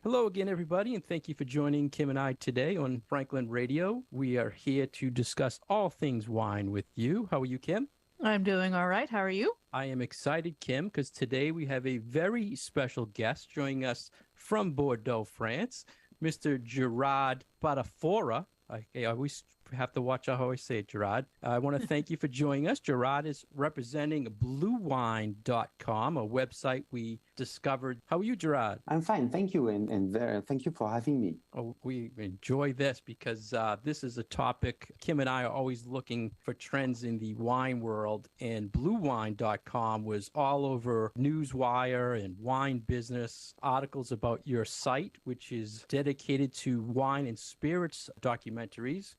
Hello again, everybody, and thank you for joining Kim and I today on Franklin Radio. We are here to discuss all things wine with you. How are you, Kim? I'm doing all right. How are you? I am excited, Kim, because today we have a very special guest joining us from Bordeaux, France, Mr. Gerard Patafora. I always have to watch how I say it, Gerard. I want to thank you for joining us. Gerard is representing bluewine.com, a website we discovered. How are you, Gerard? I'm fine, thank you, and thank you for having me. Oh, we enjoy this because this is a topic. Kim and I are always looking for trends in the wine world, and bluewine.com was all over Newswire and wine business articles about your site, which is dedicated to wine and spirits documentaries.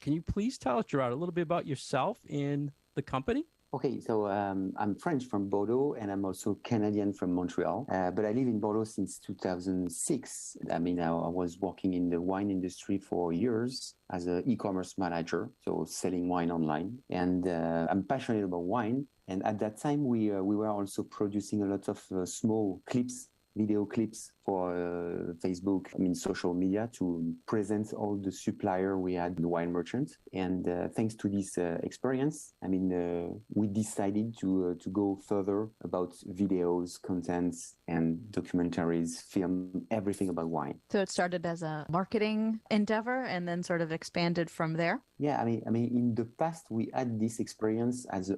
Can you please tell us, Gerard, a little bit about yourself and the company? Okay, so I'm French from Bordeaux, and I'm also Canadian from Montreal. But I live in Bordeaux since 2006. I mean, I was working in the wine industry for years as an e-commerce manager, so selling wine online. And I'm passionate about wine. And at that time, we were also producing a lot of small clips, video clips for Facebook, social media to present all the supplier we had, the wine merchants. And thanks to this experience, we decided to go further about videos, contents, and documentaries, film, everything about wine. So it started as a marketing endeavor and then sort of expanded from there? Yeah, I mean, in the past, we had this experience as a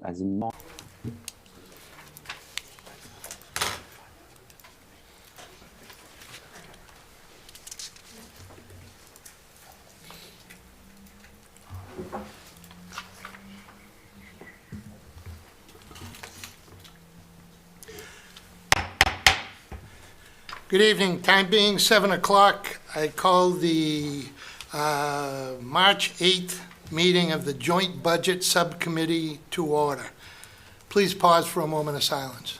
Good evening. Time being 7 o'clock, I call the March 8th meeting of the Joint Budget Subcommittee to order. Please pause for a moment of silence.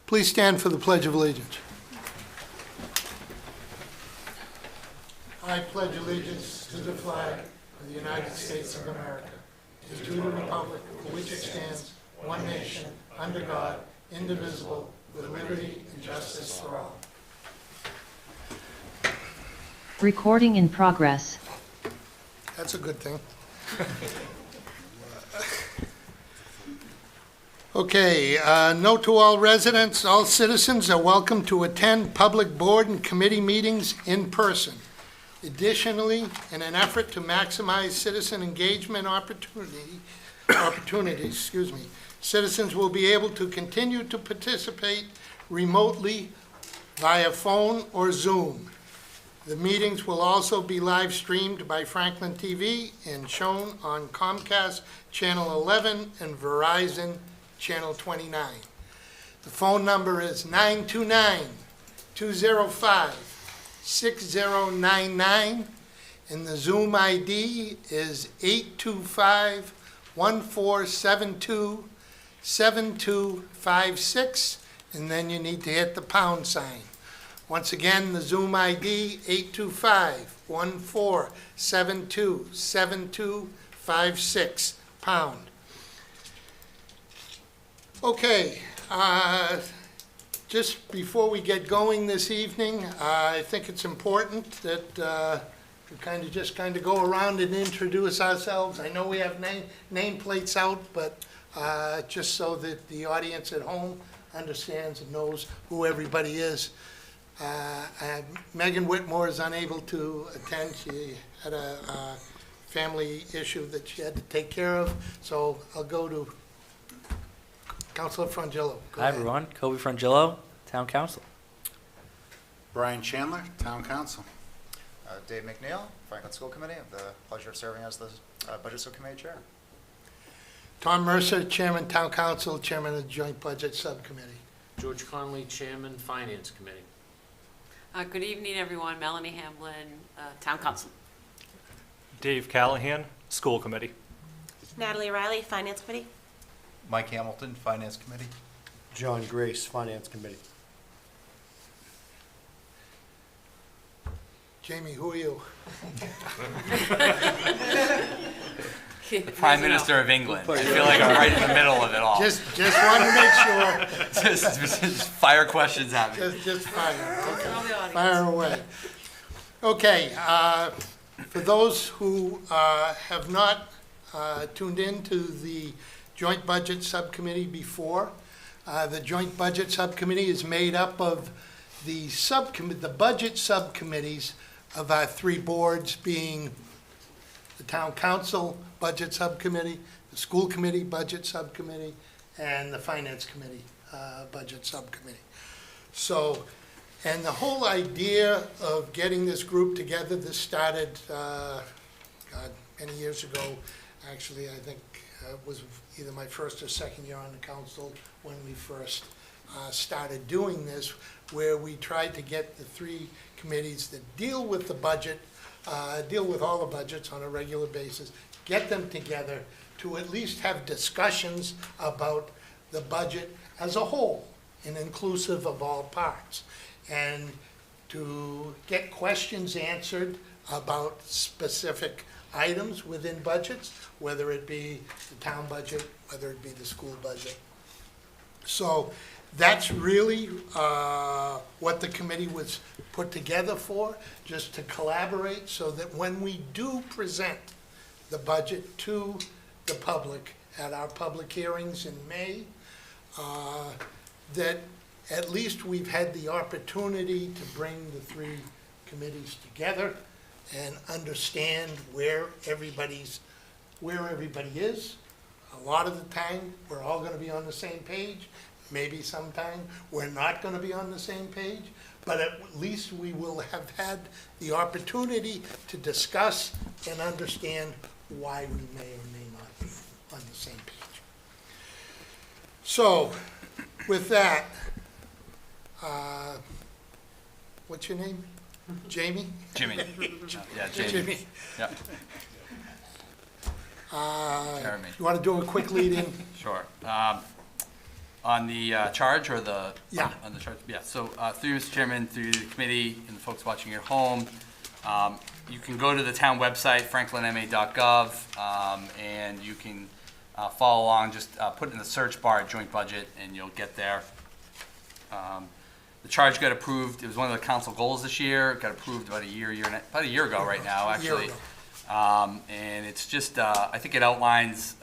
Please stand for the Pledge of Allegiance. I pledge allegiance to the flag of the United States of America, to the republic for which it stands, one nation, under God, indivisible, with liberty and justice for all. Recording in progress. That's a good thing. Okay, note to all residents, all citizens are welcome to attend public board and committee meetings in person. Additionally, in an effort to maximize citizen engagement opportunities, citizens will be able to continue to participate remotely via phone or Zoom. The meetings will also be live streamed by Franklin TV and shown on Comcast Channel 11 and Verizon Channel 29. The phone number is 929-205-6099, and the Zoom ID is 825-1472-7256, and then you need to hit the pound sign. Once again, the Zoom ID, 825-1472-7256, pound. Okay, just before we get going this evening, I think it's important that we kind of go around and introduce ourselves. I know we have nameplates out, but just so that the audience at home understands and knows who everybody is. Megan Whitmore is unable to attend. She had a family issue that she had to take care of, so I'll go to Councilor Frangillo. Hi, everyone. Kobe Frangillo, Town Council. Brian Chandler, Town Council. Dave McNeil, Franklin School Committee. I have the pleasure of serving as the Budget Subcommittee Chair. Tom Mercer, Chairman, Town Council, Chairman of the Joint Budget Subcommittee. George Conley, Chairman, Finance Committee. Good evening, everyone. Melanie Hamlin, Town Council. Dave Callahan, School Committee. Natalie Riley, Finance Committee. Mike Hamilton, Finance Committee. John Grace, Finance Committee. Jamie, who are you? The Prime Minister of England. I feel like I'm right in the middle of it all. Just wanted to make sure. just fire questions at me. Just fire. Okay. Fire away. Okay. For those who have not tuned into the Joint Budget Subcommittee before, the Joint Budget Subcommittee is made up of the budget subcommittees of our three boards, being the Town Council Budget Subcommittee, the School Committee Budget Subcommittee, and the Finance Committee Budget Subcommittee. So, and the whole idea of getting this group together, this started, many years ago. Actually, I think it was either my first or second year on the council when we first started doing this, where we tried to get the three committees that deal with the budget, deal with all the budgets on a regular basis, get them together to at least have discussions about the budget as a whole and inclusive of all parts, and to get questions answered about specific items within budgets, whether it be the town budget, whether it be the school budget. So that's really what the committee was put together for, just to collaborate so that when we do present the budget to the public at our public hearings in May, that at least we've had the opportunity to bring the three committees together and understand where everybody is. A lot of the time, we're all going to be on the same page. Maybe sometime we're not going to be on the same page, but at least we will have had the opportunity to discuss and understand why we may or may not be on the same page. So, with that, what's your name? Jamie? Jimmy. Yeah, Jamie. Jimmy. Yep. Jeremy. You want to do a quick lead-in? Sure. On the charge or the? Yeah. On the charge, yeah. So through you, Mr. Chairman, through the committee and the folks watching at home, you can go to the town website, franklinma.gov, and you can follow along. Just put in the search bar Joint Budget, and you'll get there. The charge got approved. It was one of the council goals this year. It got approved about a year ago right now, actually. And it's just, I think it outlines,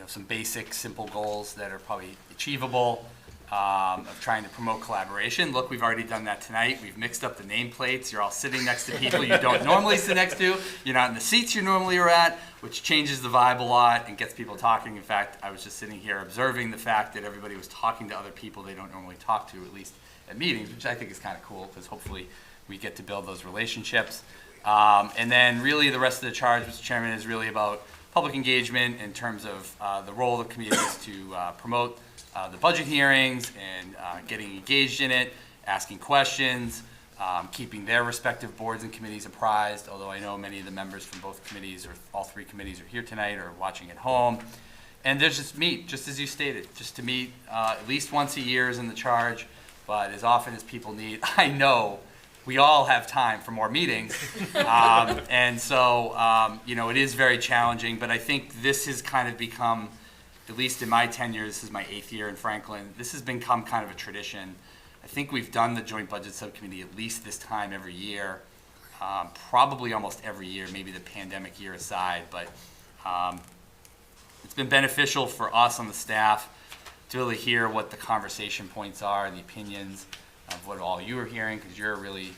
some basic, simple goals that are probably achievable, of trying to promote collaboration. Look, we've already done that tonight. We've mixed up the nameplates. You're all sitting next to people you don't normally sit next to. You're not in the seats you normally are at, which changes the vibe a lot and gets people talking. In fact, I was just sitting here observing the fact that everybody was talking to other people they don't normally talk to, at least at meetings, which I think is kind of cool, because hopefully we get to build those relationships. And then really the rest of the charge, Mr. Chairman, is really about public engagement in terms of the role of the committee is to promote the budget hearings and getting engaged in it, asking questions, keeping their respective boards and committees apprised, although I know many of the members from both committees or all three committees are here tonight or watching at home. And there's just meet, just as you stated, just to meet at least once a year is in the charge, but as often as people need. I know we all have time for more meetings, and so it is very challenging, but I think this has kind of become, at least in my tenure, this is my 8th year in Franklin, this has become kind of a tradition. I think we've done the Joint Budget Subcommittee at least this time every year, probably almost every year, maybe the pandemic year aside, but it's been beneficial for us on the staff to really hear what the conversation points are, the opinions of what all you are hearing, because you're really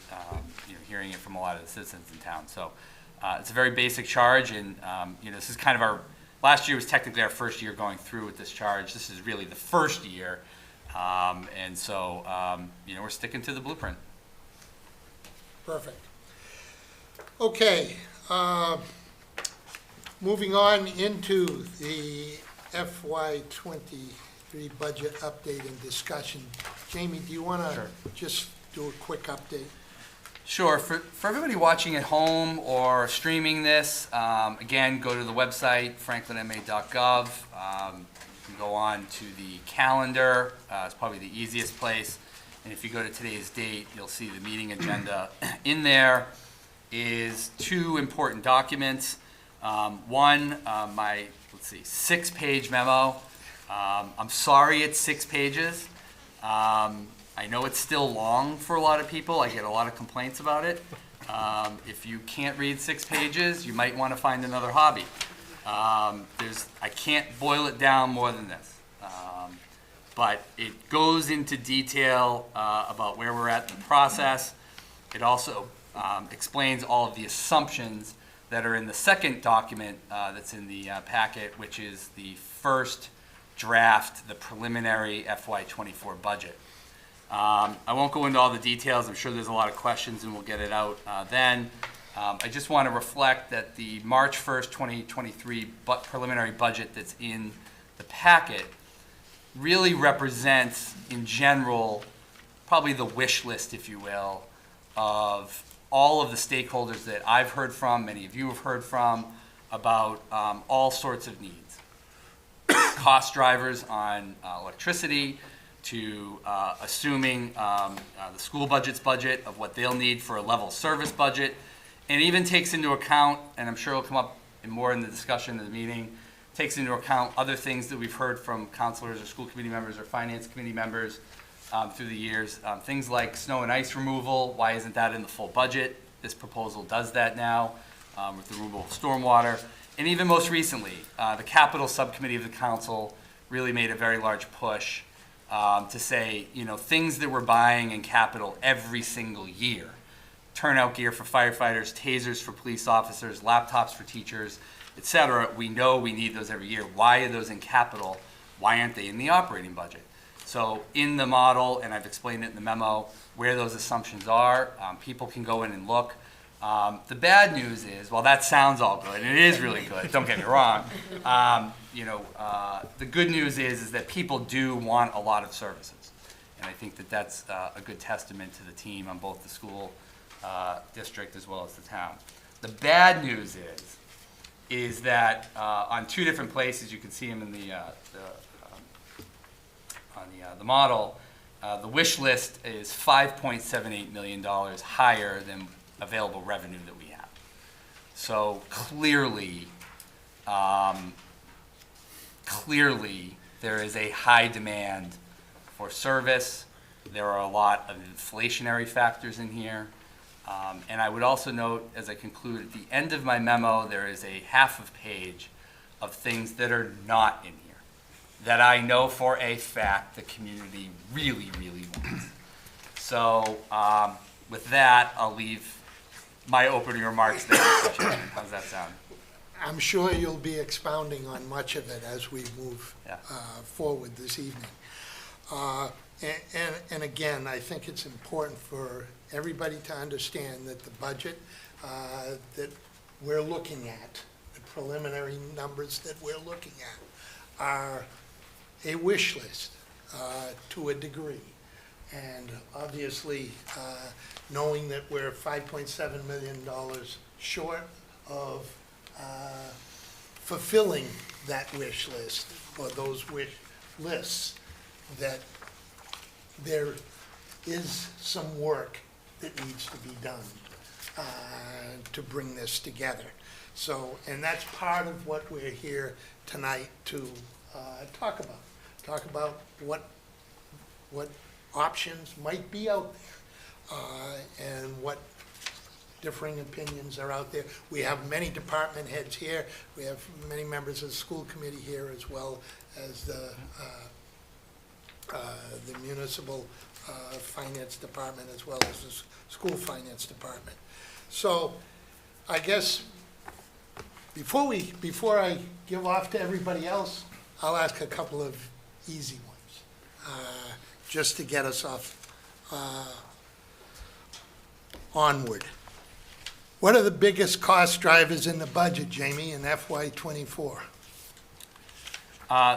hearing it from a lot of the citizens in town. So it's a very basic charge, and this is kind of our, last year was technically our first year going through with this charge. This is really the first year, and so we're sticking to the blueprint. Perfect. Okay, moving on into the FY23 budget update and discussion. Jamie, do you want to just do a quick update? Sure. For everybody watching at home or streaming this, again, go to the website, franklinma.gov. You can go on to the calendar. It's probably the easiest place. And if you go to today's date, you'll see the meeting agenda. In there is 2 important documents. One, my, 6-page memo. I'm sorry it's 6 pages. I know it's still long for a lot of people. I get a lot of complaints about it. If you can't read 6 pages, you might want to find another hobby. I can't boil it down more than this. But it goes into detail about where we're at in the process. It also explains all of the assumptions that are in the second document that's in the packet, which is the first draft, the preliminary FY24 budget. I won't go into all the details. I'm sure there's a lot of questions, and we'll get it out then. I just want to reflect that the March 1st, 2023 preliminary budget that's in the packet really represents, in general, probably the wish list, if you will, of all of the stakeholders that I've heard from, many of you have heard from, about all sorts of needs. Cost drivers on electricity, to assuming the school budget's budget of what they'll need for a level service budget, and even takes into account, and I'm sure it'll come up more in the discussion of the meeting, takes into account other things that we've heard from counselors or school committee members or finance committee members through the years. Things like snow and ice removal, why isn't that in the full budget? This proposal does that now with the removal of stormwater. And even most recently, the capital subcommittee of the council really made a very large push to say, things that we're buying in capital every single year, turnout gear for firefighters, tasers for police officers, laptops for teachers, et cetera, we know we need those every year. Why are those in capital? Why aren't they in the operating budget? So in the model, and I've explained it in the memo, where those assumptions are, people can go in and look. The bad news is, while that sounds all good, and it is really good, don't get me wrong, the good news is that people do want a lot of services. And I think that that's a good testament to the team on both the school district as well as the town. The bad news is that on 2 different places, you can see them in the model, the wish list is $5.78 million higher than available revenue that we have. So clearly there is a high demand for service. There are a lot of inflationary factors in here. And I would also note, as I conclude, at the end of my memo, there is a half of page of things that are not in here that I know for a fact the community really, really wants. So with that, I'll leave my opening remarks there, Mr. Chairman. How's that sound? I'm sure you'll be expounding on much of it as we move forward this evening. And again, I think it's important for everybody to understand that the budget that we're looking at, the preliminary numbers that we're looking at, are a wish list to a degree. And obviously, knowing that we're $5.7 million short of fulfilling that wish list, or those wish lists, that there is some work that needs to be done to bring this together. So, and that's part of what we're here tonight to talk about. Talk about what options might be out there and what differing opinions are out there. We have many department heads here. We have many members of the school committee here, as well as the municipal finance department, as well as the school finance department. So I guess before I give off to everybody else, I'll ask a couple of easy ones, just to get us off onward. What are the biggest cost drivers in the budget, Jamie, in FY24?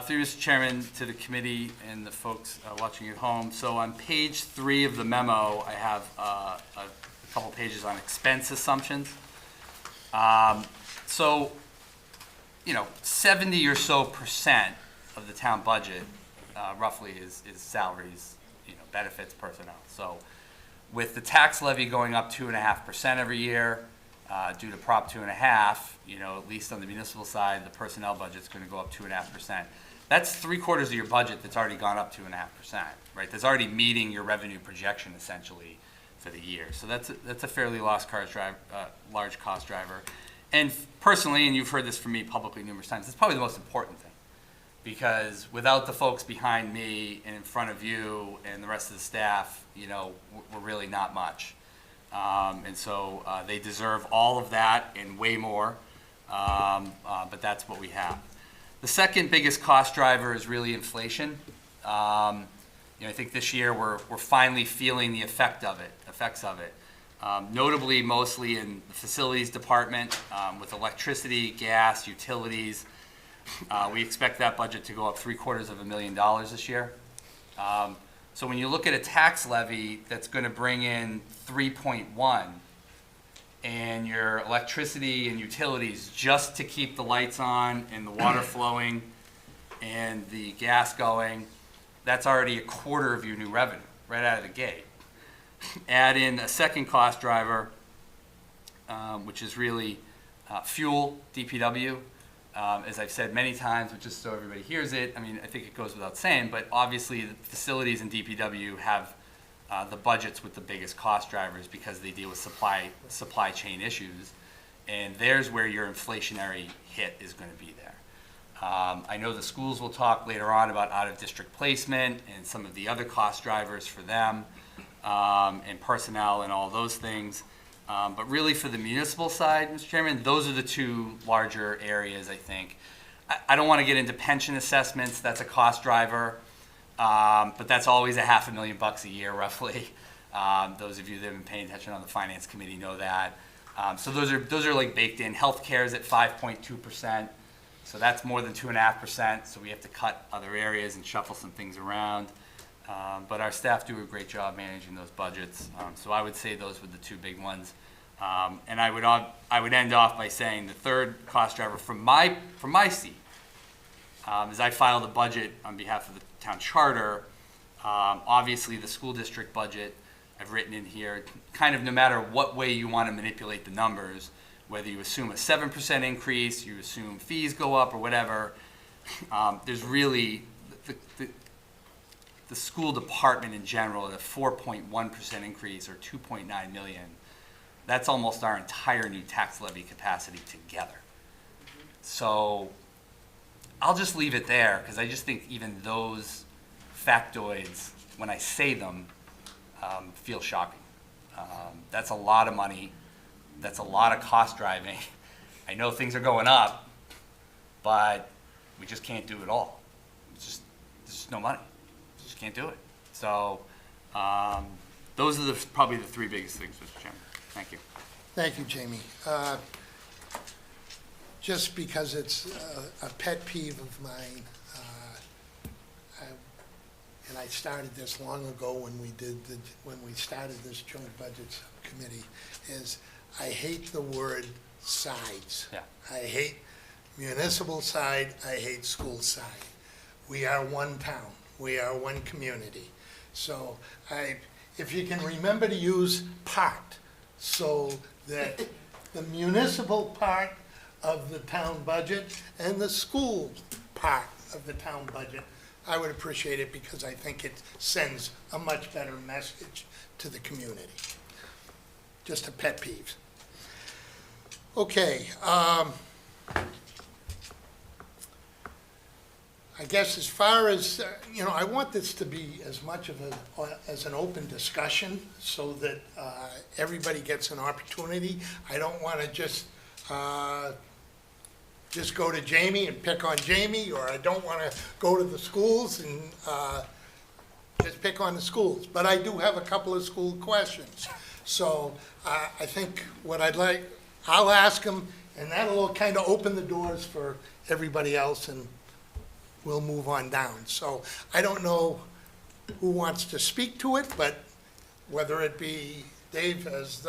Through Mr. Chairman, to the committee and the folks watching at home. So on page 3 of the memo, I have a couple pages on expense assumptions. So, 70 or so % of the town budget roughly is salaries, benefits, personnel. So with the tax levy going up 2.5% every year, due to Prop 2.5, at least on the municipal side, the personnel budget's going to go up 2.5%. That's 3/4 of your budget that's already gone up 2.5%, right? That's already meeting your revenue projection essentially for the year. So that's a fairly large cost driver. And personally, and you've heard this from me publicly numerous times, it's probably the most important thing, because without the folks behind me and in front of you and the rest of the staff, we're really not much. And so they deserve all of that and way more, but that's what we have. The second biggest cost driver is really inflation. I think this year we're finally feeling the effects of it. Notably, mostly in the facilities department, with electricity, gas, utilities. We expect that budget to go up $750,000 this year. So when you look at a tax levy that's going to bring in 3.1, and your electricity and utilities just to keep the lights on and the water flowing and the gas going, that's already 1/4 of your new revenue right out of the gate. Add in a second cost driver, which is really fuel, DPW. As I've said many times, but just so everybody hears it, I think it goes without saying, but obviously the facilities and DPW have the budgets with the biggest cost drivers because they deal with supply chain issues, and there's where your inflationary hit is going to be there. I know the schools will talk later on about out-of-district placement and some of the other cost drivers for them, and personnel and all those things. But really for the municipal side, Mr. Chairman, those are the two larger areas, I think. I don't want to get into pension assessments. That's a cost driver. But that's always $500,000 a year, roughly. Those of you that have been paying attention on the Finance Committee know that. So those are like baked in. Healthcare is at 5.2%. So that's more than 2.5%. So we have to cut other areas and shuffle some things around. But our staff do a great job managing those budgets. So I would say those were the two big ones. And I would end off by saying the third cost driver from my seat, as I file the budget on behalf of the town charter, obviously the school district budget I've written in here, kind of no matter what way you want to manipulate the numbers, whether you assume a 7% increase, you assume fees go up or whatever, there's really the school department in general at a 4.1% increase or $2.9 million. That's almost our entire new tax levy capacity together. So I'll just leave it there because I just think even those factoids, when I say them, feel shocking. That's a lot of money. That's a lot of cost driving. I know things are going up, but we just can't do it all. There's just no money. We just can't do it. So those are probably the three biggest things, Mr. Chairman. Thank you. Thank you, Jamie. Just because it's a pet peeve of mine, and I started this long ago when we started this joint budget subcommittee, is I hate the word sides. Yeah. I hate municipal side, I hate school side. We are one town, we are one community. So if you can remember to use part, so that the municipal part of the town budget and the school part of the town budget, I would appreciate it because I think it sends a much better message to the community. Just a pet peeve. Okay. I guess as far as, I want this to be as much of as an open discussion so that everybody gets an opportunity. I don't want to just go to Jamie and pick on Jamie, or I don't want to go to the schools and just pick on the schools. But I do have a couple of school questions. So I think what I'll ask them, and that'll kind of open the doors for everybody else, and we'll move on down. So I don't know who wants to speak to it, but whether it be Dave as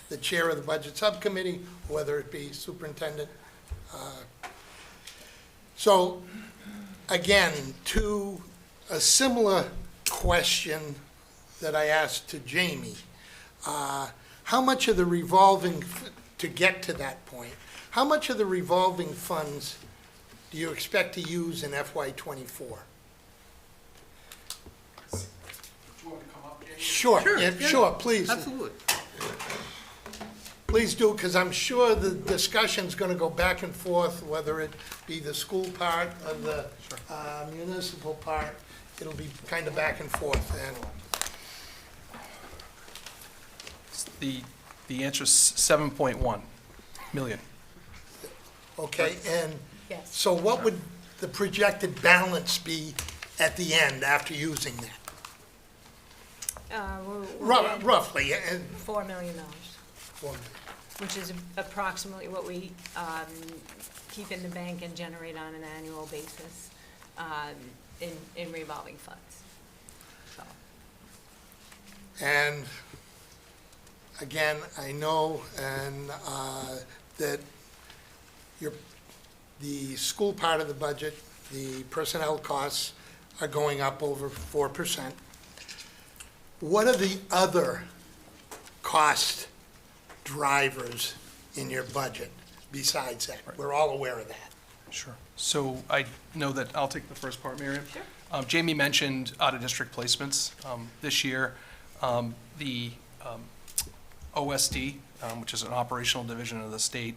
the chair of the budget subcommittee, or whether it be superintendent. So again, to a similar question that I asked to Jamie, how much of the revolving to get to that point, how much of the revolving funds do you expect to use in FY '24? Sure, sure, please. Absolutely. Please do, because I'm sure the discussion's going to go back and forth, whether it be the school part or the municipal part. It'll be kind of back and forth. And The answer is 7.1 million. okay, and Yes. so what would the projected balance be at the end after using that? Roughly, and $4 million, well, which is approximately what we keep in the bank and generate on an annual basis in revolving funds. So, and again, I know that the school part of the budget, the personnel costs are going up over 4%. What are the other cost drivers in your budget besides that? We're all aware of that. Sure. So I know that, I'll take the first part, Miriam. Sure. Jamie mentioned out-of-district placements. This year, the OSD, which is an operational division of the state,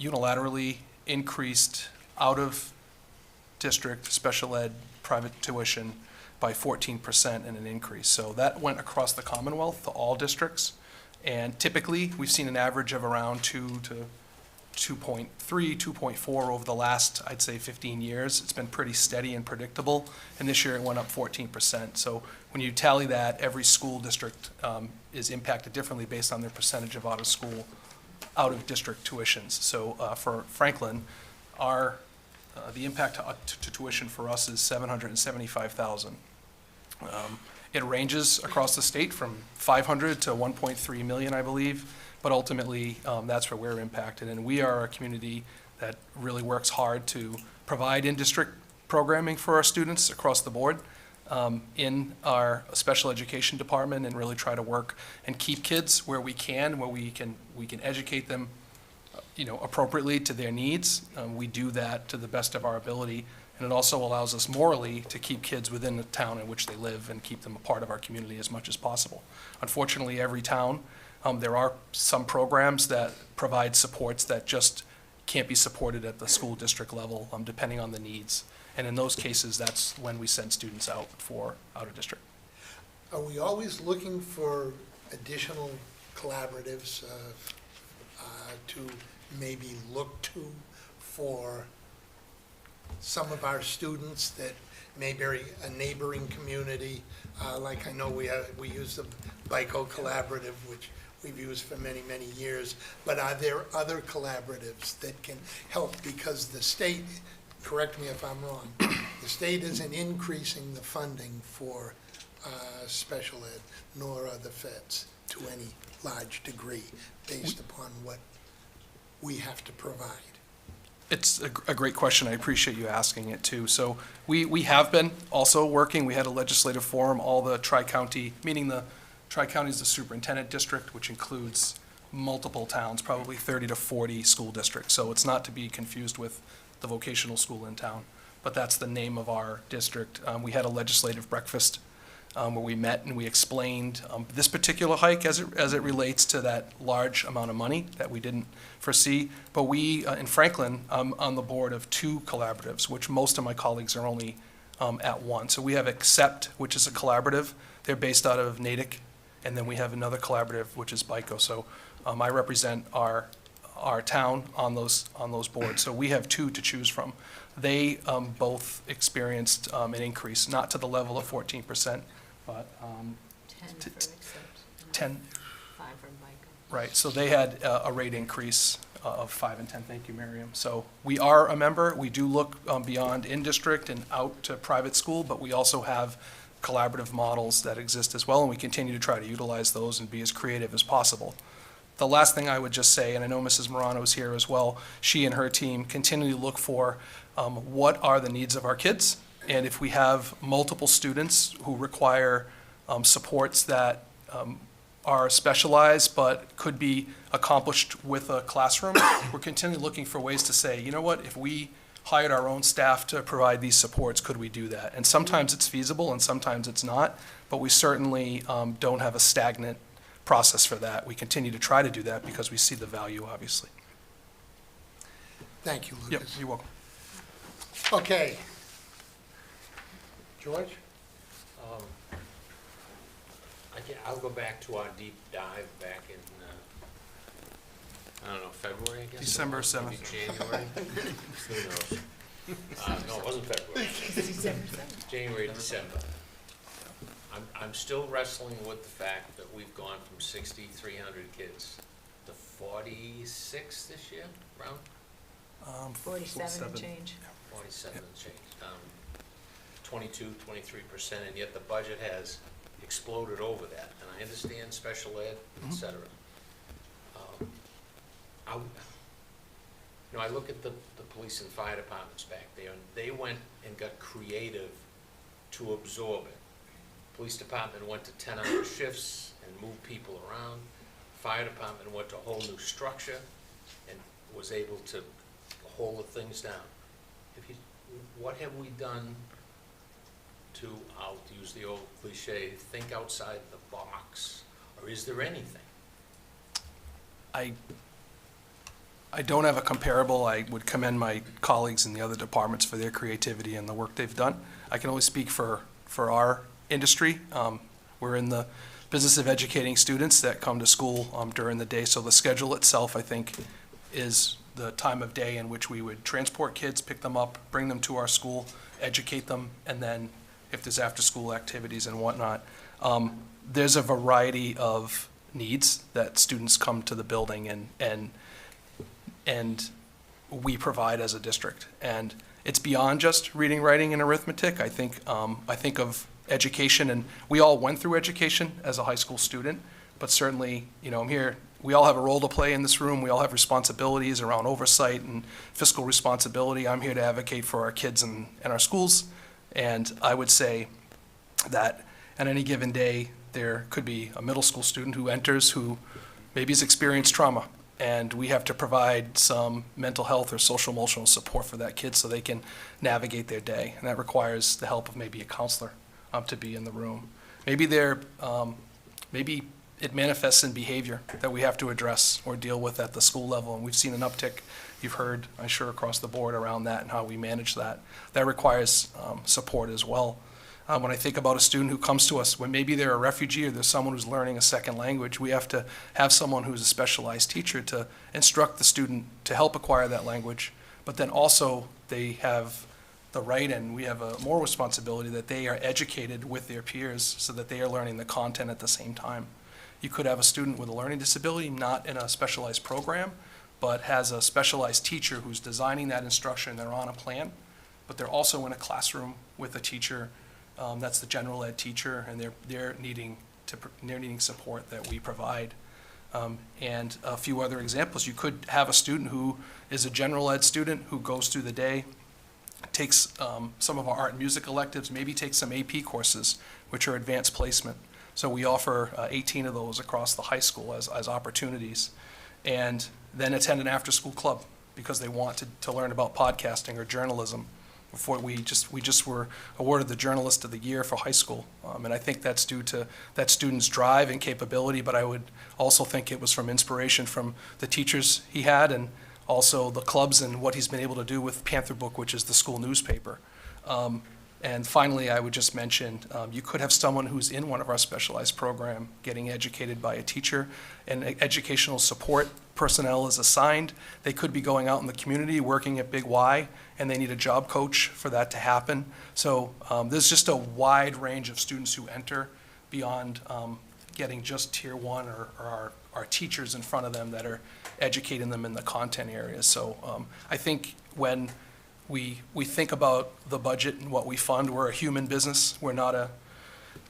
unilaterally increased out-of-district special ed private tuition by 14% in an increase. So that went across the Commonwealth to all districts. And typically, we've seen an average of around 2 to 2.3, 2.4 over the last, I'd say, 15 years. It's been pretty steady and predictable. And this year, it went up 14%. So when you tally that, every school district is impacted differently based on their percentage of out-of-school, out-of-district tuitions. So for Franklin, the impact to tuition for us is $775,000. It ranges across the state from 500 to 1.3 million, I believe, but ultimately that's where we're impacted. And we are a community that really works hard to provide in-district programming for our students across the board in our special education department, and really try to work and keep kids where we can educate them appropriately to their needs. We do that to the best of our ability, and it also allows us morally to keep kids within the town in which they live and keep them a part of our community as much as possible. Unfortunately, every town, there are some programs that provide supports that just can't be supported at the school district level, depending on the needs. And in those cases, that's when we send students out for out-of-district. Are we always looking for additional collaboratives to maybe look to for some of our students that may be a neighboring community? Like I know we use the BICO collaborative, which we've used for many, many years. But are there other collaboratives that can help? Because the state, correct me if I'm wrong, the state isn't increasing the funding for special ed, nor are the feds to any large degree based upon what we have to provide. It's a great question. I appreciate you asking it too. So we have been also working. We had a legislative forum, all the tri-county, meaning the tri-county is the superintendent district, which includes multiple towns, probably 30 to 40 school districts. So it's not to be confused with the vocational school in town, but that's the name of our district. We had a legislative breakfast where we met and we explained this particular hike as it relates to that large amount of money that we didn't foresee. But we, in Franklin, on the board of 2 collaboratives, which most of my colleagues are only at one. So we have Accept, which is a collaborative. They're based out of Natick. And then we have another collaborative, which is BICO. So I represent our town on those boards. So we have 2 to choose from. They both experienced an increase, not to the level of 14%, but 10 for Accept. 10. 5 from BICO. Right, so they had a rate increase of 5 and 10. Thank you, Miriam. So we are a member. We do look beyond in-district and out to private school, but we also have collaborative models that exist as well, and we continue to try to utilize those and be as creative as possible. The last thing I would just say, and I know Mrs. Morano is here as well, she and her team continue to look for what are the needs of our kids, and if we have multiple students who require supports that are specialized but could be accomplished with a classroom, we're continually looking for ways to say, you know what, if we hired our own staff to provide these supports, could we do that? And sometimes it's feasible and sometimes it's not, but we certainly don't have a stagnant process for that. We continue to try to do that because we see the value, obviously. Thank you, Lucas. Yep, you're welcome. Okay. George? I'll go back to our deep dive back in, I don't know, February, I guess? December Maybe 7th. January? Who knows? No, it wasn't February. January, December. I'm still wrestling with the fact that we've gone from 6,300 kids to 46 this year, around? 47 and change. 47 and change, down 22, 23%, and yet the budget has exploded over that. And I understand special ed, et cetera. I look at the police and fire departments back there, and they went and got creative to absorb it. Police department went to 10-hour shifts and moved people around. Fire department went to a whole new structure and was able to hold the things down. What have we done to, I'll use the old cliche, think outside the box, or is there anything? I don't have a comparable. I would commend my colleagues in the other departments for their creativity and the work they've done. I can only speak for our industry. We're in the business of educating students that come to school during the day, so the schedule itself, I think, is the time of day in which we would transport kids, pick them up, bring them to our school, educate them, and then if there's after-school activities and whatnot. There's a variety of needs that students come to the building and we provide as a district. And it's beyond just reading, writing, and arithmetic. I think of education, and we all went through education as a high school student, but certainly, I'm here, we all have a role to play in this room. We all have responsibilities around oversight and fiscal responsibility. I'm here to advocate for our kids and our schools. And I would say that on any given day, there could be a middle school student who enters who maybe has experienced trauma. And we have to provide some mental health or social emotional support for that kid so they can navigate their day. And that requires the help of maybe a counselor to be in the room. Maybe maybe it manifests in behavior that we have to address or deal with at the school level. And we've seen an uptick, you've heard, I'm sure, across the board around that and how we manage that. That requires support as well. When I think about a student who comes to us, when maybe they're a refugee or there's someone who's learning a second language, we have to have someone who's a specialized teacher to instruct the student to help acquire that language. But then also they have the right, and we have a moral responsibility that they are educated with their peers so that they are learning the content at the same time. You could have a student with a learning disability, not in a specialized program, but has a specialized teacher who's designing that instruction. They're on a plan, but they're also in a classroom with a teacher that's the general ed teacher, and they're needing support that we provide. And a few other examples. You could have a student who is a general ed student who goes through the day, takes some of our art and music electives, maybe takes some AP courses, which are advanced placement. So we offer 18 of those across the high school as opportunities. And then attend an after-school club because they want to learn about podcasting or journalism. Before we just were awarded the Journalist of the Year for high school. And I think that's due to that student's drive and capability, but I would also think it was from inspiration from the teachers he had and also the clubs and what he's been able to do with Panther Book, which is the school newspaper. And finally, I would just mention, you could have someone who's in one of our specialized program getting educated by a teacher, and educational support personnel is assigned. They could be going out in the community, working at Big Y, and they need a job coach for that to happen. So there's just a wide range of students who enter beyond getting just tier one or our teachers in front of them that are educating them in the content areas. So I think when we think about the budget and what we fund, we're a human business. We're not a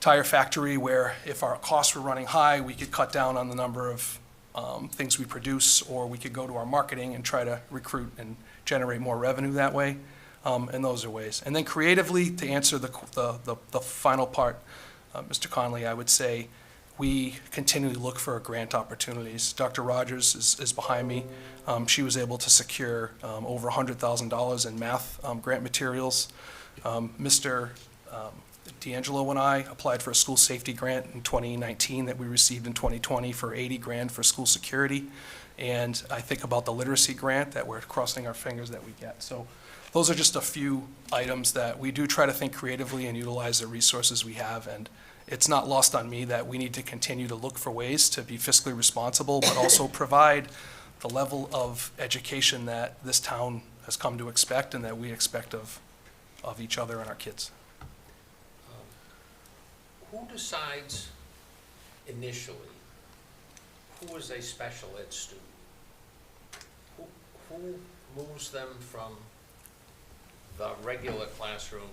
tire factory where if our costs were running high, we could cut down on the number of things we produce, or we could go to our marketing and try to recruit and generate more revenue that way. And those are ways. And then creatively, to answer the final part, Mr. Conley, I would say we continually look for grant opportunities. Dr. Rogers is behind me. She was able to secure over $100,000 in math grant materials. Mr. D'Angelo and I applied for a school safety grant in 2019 that we received in 2020 for 80 grand for school security. And I think about the literacy grant that we're crossing our fingers that we get. So those are just a few items that we do try to think creatively and utilize the resources we have. And it's not lost on me that we need to continue to look for ways to be fiscally responsible, but also provide the level of education that this town has come to expect and that we expect of each other and our kids. Who decides initially who is a special ed student? Who moves them from the regular classroom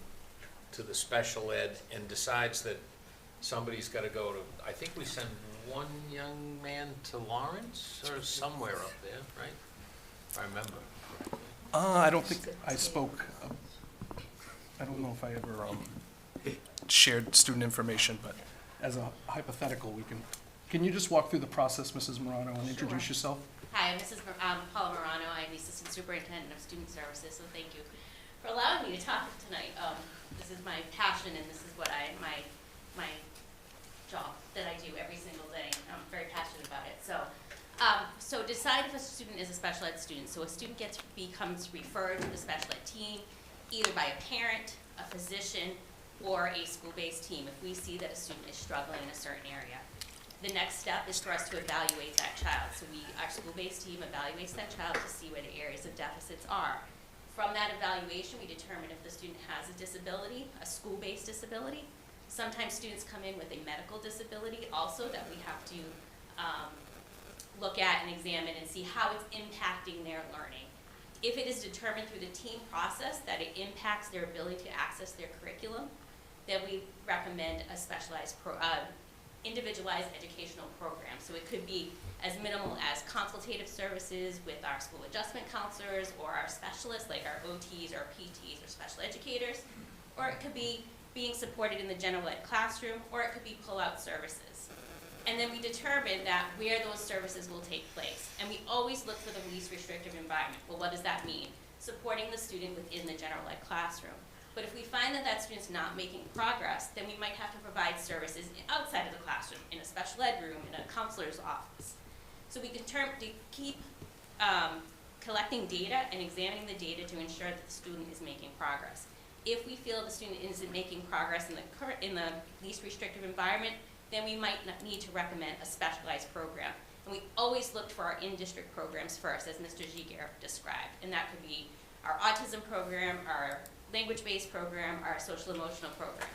to the special ed and decides that somebody's got to go to, I think we send one young man to Lawrence or somewhere up there, right? If I remember correctly. I don't think I spoke, I don't know if I ever shared student information, but as a hypothetical, can you just walk through the process, Mrs. Morano, and introduce yourself? Hi, I'm Mrs. Paula Morano. I'm the Assistant Superintendent of Student Services, so thank you for allowing me to talk tonight. This is my passion, and this is what my job that I do every single day. I'm very passionate about it. So decide if a student is a special ed student. So a student becomes referred to the special ed team, either by a parent, a physician, or a school-based team if we see that a student is struggling in a certain area. The next step is for us to evaluate that child. So our school-based team evaluates that child to see where the areas of deficits are. From that evaluation, we determine if the student has a disability, a school-based disability. Sometimes students come in with a medical disability also that we have to look at and examine and see how it's impacting their learning. If it is determined through the team process that it impacts their ability to access their curriculum, then we recommend a specialized, individualized educational program. So it could be as minimal as consultative services with our school adjustment counselors or our specialists like our OTs or PTs or special educators, or it could be being supported in the general ed classroom, or it could be pull-out services. And then we determine that where those services will take place. And we always look for the least restrictive environment. Well, what does that mean? Supporting the student within the general ed classroom. But if we find that that student's not making progress, then we might have to provide services outside of the classroom, in a special ed room, in a counselor's office. So we keep collecting data and examining the data to ensure that the student is making progress. If we feel the student isn't making progress in the least restrictive environment, then we might need to recommend a specialized program. And we always look for our in-district programs first, as Mr. Giger described. And that could be our autism program, our language-based program, our social-emotional program.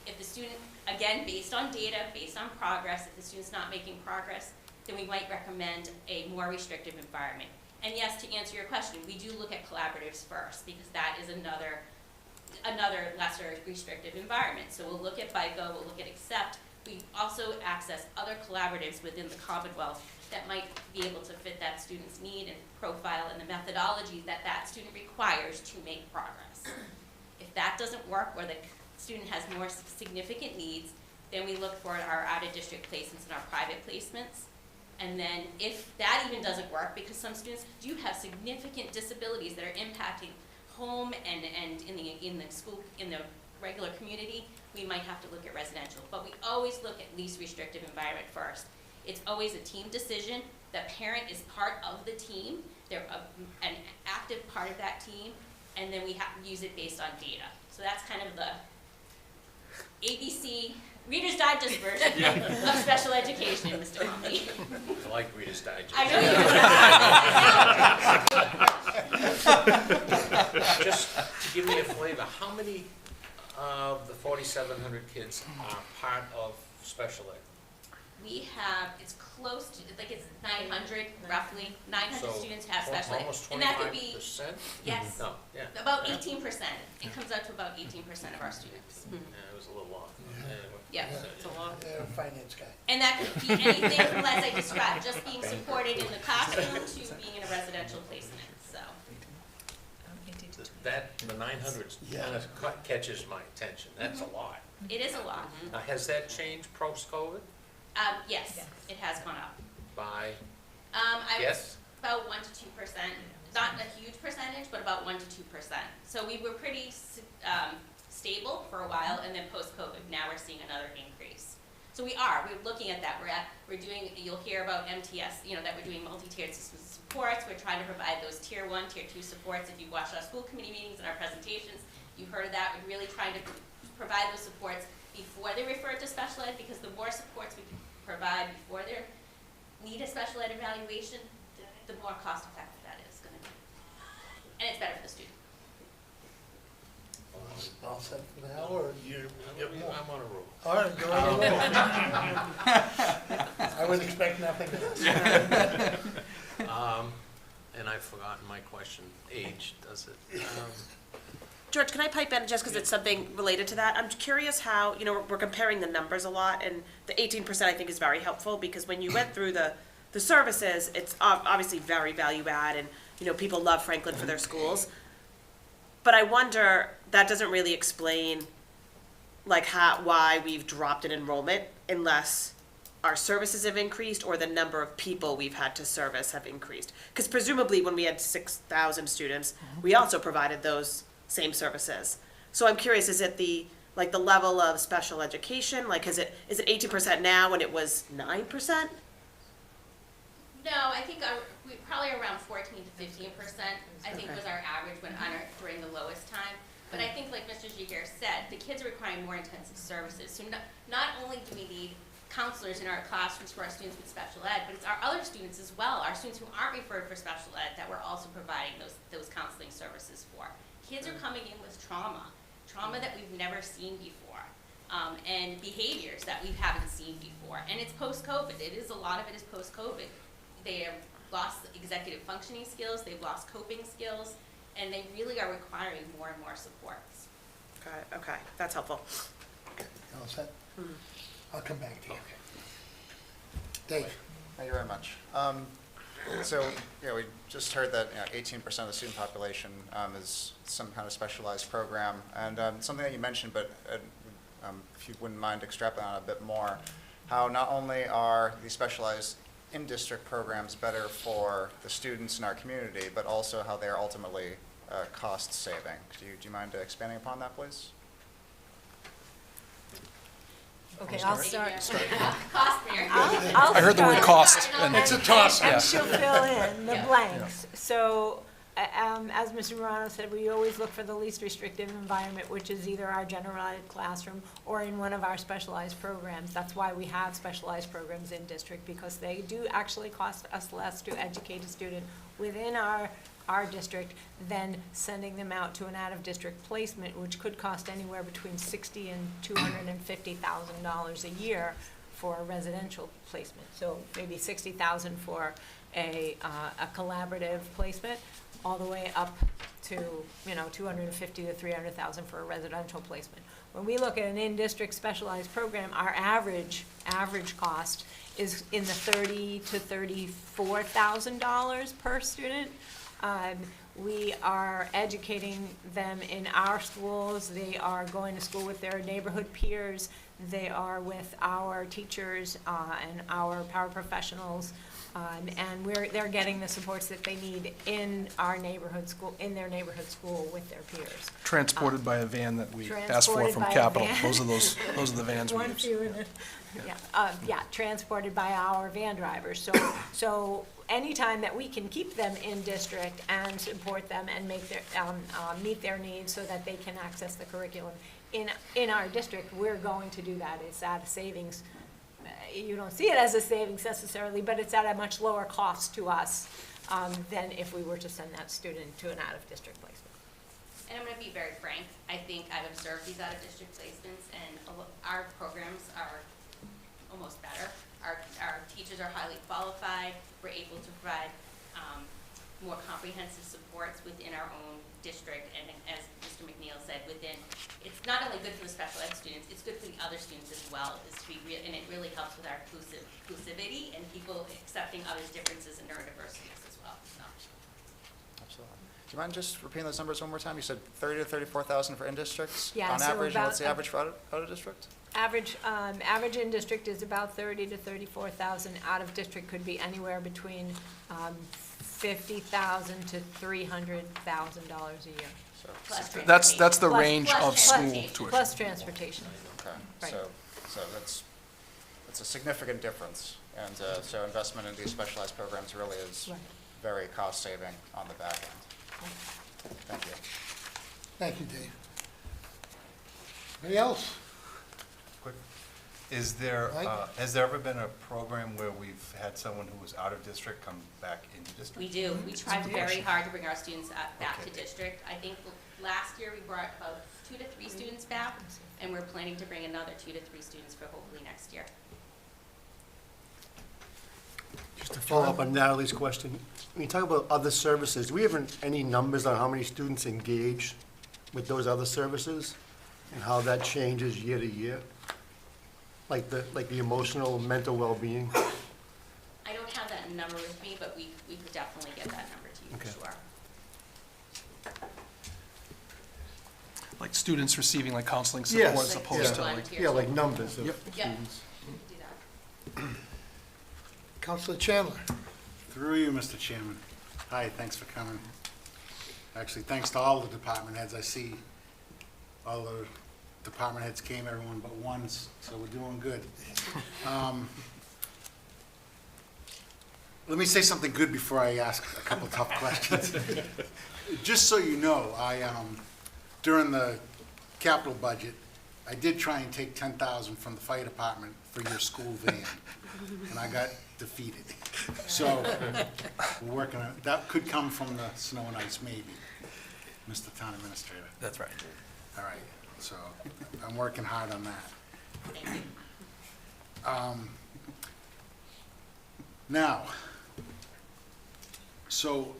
If the student, again, based on data, based on progress, if the student's not making progress, then we might recommend a more restrictive environment. And yes, to answer your question, we do look at collaboratives first, because that is another lesser restrictive environment. So we'll look at BICO, we'll look at ACCEPT. We also access other collaboratives within the Commonwealth that might be able to fit that student's need and profile and the methodology that that student requires to make progress. If that doesn't work, or the student has more significant needs, then we look for our out-of-district placements and our private placements. And then if that even doesn't work, because some students do have significant disabilities that are impacting home and in the school, in the regular community, we might have to look at residential. But we always look at least restrictive environment first. It's always a team decision. The parent is part of the team. They're an active part of that team, and then we have to use it based on data. So that's kind of the ABC Reader's Digest version of special education, Mr. Mommy. I like Reader's Digest. I know you do. Just to give me a flavor, how many of the 4,700 kids are part of special ed? We have, it's close to, like it's 900, roughly. 900 So students have special ed. Almost 25%? And that could be, yes, No, yeah. about 18%. It comes out to about 18% of our students. Yeah, it was a little off. Anyway. Yeah, it's a lot. Finance guy. And that could be anything from, as I described, just being supported in the classroom to being in a residential placement, so. The 900 kind of catches my attention. That's a lot. It is a lot. Now, has that changed post-COVID? Yes, it has gone up. By, Yes? About 1 to 2%. Not a huge percentage, but about 1 to 2%. So we were pretty stable for a while, and then post-COVID, now we're seeing another increase. So we're looking at that. We're doing, you'll hear about MTS, that we're doing multi-tiered supports. We're trying to provide those tier 1, tier 2 supports. If you've watched our school committee meetings and our presentations, you've heard of that. We're really trying to provide those supports before they refer to special ed, because the more supports we can provide before they need a special ed evaluation, the more cost effective that is going to be. And it's better for the student. All set for now, or you get more? I'm on a roll. All right, go on a roll. I would expect nothing less. And I've forgotten my question. Age, does it? George, can I pipe in just because it's something related to that? I'm curious how, we're comparing the numbers a lot, and the 18% I think is very helpful, because when you went through the services, it's obviously very value add, and, people love Franklin for their schools. But I wonder, that doesn't really explain, why we've dropped in enrollment, unless our services have increased or the number of people we've had to service have increased. Because presumably when we had 6,000 students, we also provided those same services. So I'm curious, is it the level of special education? Is it 18% now when it was 9%? No, I think we probably around 14 to 15%, I think was our average during the lowest time. But I think, like Mr. Giger said, the kids are requiring more intensive services. So not only do we need counselors in our classrooms for our students with special ed, but it's our other students as well, our students who aren't referred for special ed, that we're also providing those counseling services for. Kids are coming in with trauma that we've never seen before, and behaviors that we haven't seen before. And it's post-COVID. A lot of it is post-COVID. They have lost executive functioning skills, they've lost coping skills, and they really are requiring more and more supports. Okay, that's helpful. All set? I'll come back to you. Dave? Thank you very much. So, we just heard that 18% of the student population is some kind of specialized program, and something that you mentioned, but if you wouldn't mind extrapolating on a bit more, how not only are these specialized in-district programs better for the students in our community, but also how they are ultimately cost-saving. Do you mind expanding upon that, please? Okay, I'll start. I heard the word cost. And it's a toss. And she'll fill in the blanks. So, as Mr. Morano said, we always look for the least restrictive environment, which is either our general ed classroom or in one of our specialized programs. That's why we have specialized programs in district, because they do actually cost us less to educate a student within our district than sending them out to an out-of-district placement, which could cost anywhere between $60,000 and $250,000 a year for a residential placement. So maybe $60,000 for a collaborative placement, all the way up to $250,000 to $300,000 for a residential placement. When we look at an in-district specialized program, our average cost is in the $30,000 to $34,000 per student. We are educating them in our schools. They are going to school with their neighborhood peers. They are with our teachers and our paraprofessionals, and they're getting the supports that they need in their neighborhood school with their peers. Transported by a van that we asked for from Capitol. Those are the vans we use. Transported by our van drivers. So anytime that we can keep them in district and support them and make their meet their needs so that they can access the curriculum in our district, we're going to do that. It's at a savings. You don't see it as a savings necessarily, but it's at a much lower cost to us than if we were to send that student to an out-of-district placement. And I'm going to be very frank. I think I've observed these out-of-district placements, and our programs are almost better. Our teachers are highly qualified. We're able to provide more comprehensive supports within our own district, and as Mr. McNeil said, it's not only good for the special ed students, it's good for the other students as well, and it really helps with our inclusivity and people accepting others' differences and neurodiversities as well. So. Absolutely. you mind just repeating those numbers one more time? You said 30 to 34,000 for in-districts? Yeah, On so average, and about- what's the average for out-of-district? Average in district is about 30 to 34,000. Out of district could be anywhere between 50,000 to $300,000 a year. That's the Plus- range plus of school transportation. tuition. Plus transportation. Okay, Right. so that's a significant difference. And so investment in these specialized programs really is Right. very cost-saving on the back end. Thank you. Thank you, Dave. Anybody else? Is there, Mike? has there ever been a program where we've had someone who was out of district come back into district? We do. We try very hard to bring our students back to Okay. district. I think last year we brought about 2 to 3 students back, and we're planning to bring another 2 to 3 students for hopefully next year. Just to follow up on Natalie's question, when you talk about other services, do we have any numbers on how many students engage with those other services and how that changes year to year? Like the emotional, mental well-being? I don't have that number with me, but we could definitely get that number to you Okay. for sure. Like students receiving like counseling support Yes. as opposed to Yeah. like. Yeah, like numbers of Yep. Yep. students. Do that. Counselor Chandler. Through you, Mr. Chairman. Hi, thanks for coming. Actually, thanks to all the department heads. I see all the department heads came, everyone but one, so we're doing good. Let me say something good before I ask a couple tough questions. Just so you know, during the capital budget, I did try and take 10,000 from the fire department for your school van, and I got defeated. So, we're working on, that could come from the snow and ice, maybe, Mr. Town Administrator. That's right. All right, so I'm working hard on that. Now, so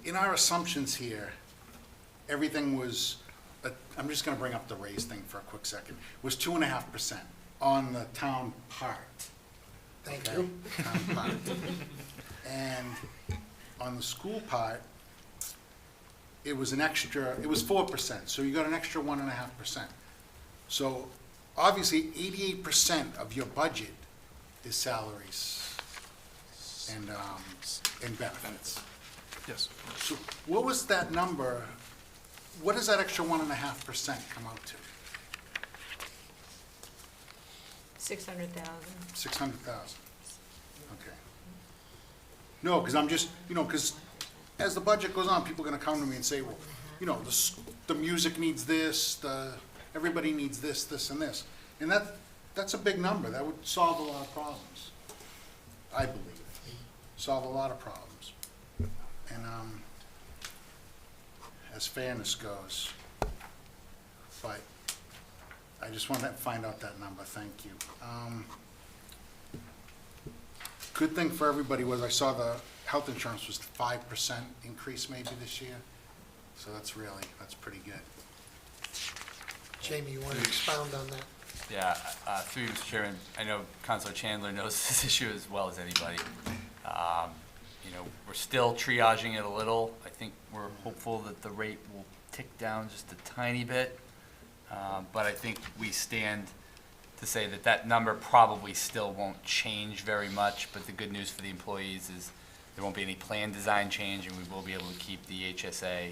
in our assumptions here, everything was, I'm just gonna bring up the raise thing for a quick second, was 2.5% on the town part. Thank Okay? you. Town part. And on the school part, it was an extra, it was 4%, so you got an extra 1.5%. So obviously 88% of your budget is salaries and benefits. Yes. So what was that number, what does that extra 1.5% come out to? 600,000. 600,000, okay. No, because I'm just, because as the budget goes on, people are gonna come to me and say, well, the music needs this, everybody needs this, this, and this. And that's a big number, that would solve a lot of problems, I believe. Solve a lot of problems. And, as fairness goes, but I just wanted to find out that number, thank you. Good thing for everybody was I saw the health insurance was 5% increase maybe this year, so that's pretty good. Jamie, you want to expound on that? Yeah, through you, Mr. Chairman, I know Councilor Chandler knows this issue as well as anybody. We're still triaging it a little. I think we're hopeful that the rate will tick down just a tiny bit. But I think we stand to say that that number probably still won't change very much. But the good news for the employees is there won't be any plan design change, and we will be able to keep the HSA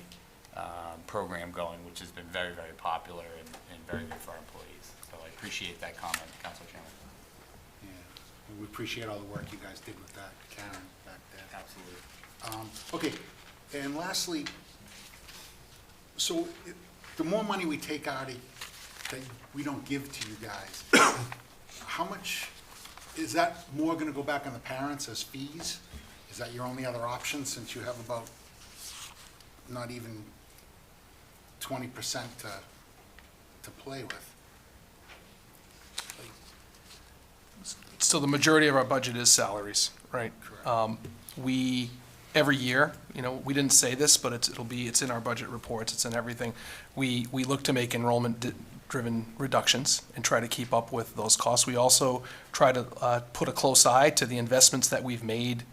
program going, which has been very, very popular and very good for our employees. So I appreciate that comment, Councilor Chandler. Yeah, we appreciate all the work you guys did with that, Karen, back there. Absolutely. Okay, and lastly, so the more money we take out that we don't give to you guys, how much, is that more gonna go back on the parents as fees? Is that your only other option, since you have about not even 20% to play with? So the majority of our budget is salaries, right? Correct. We, every year, we didn't say this, but it's in our budget reports, it's in everything. We look to make enrollment-driven reductions and try to keep up with those costs. We also try to put a close eye to the investments that we've made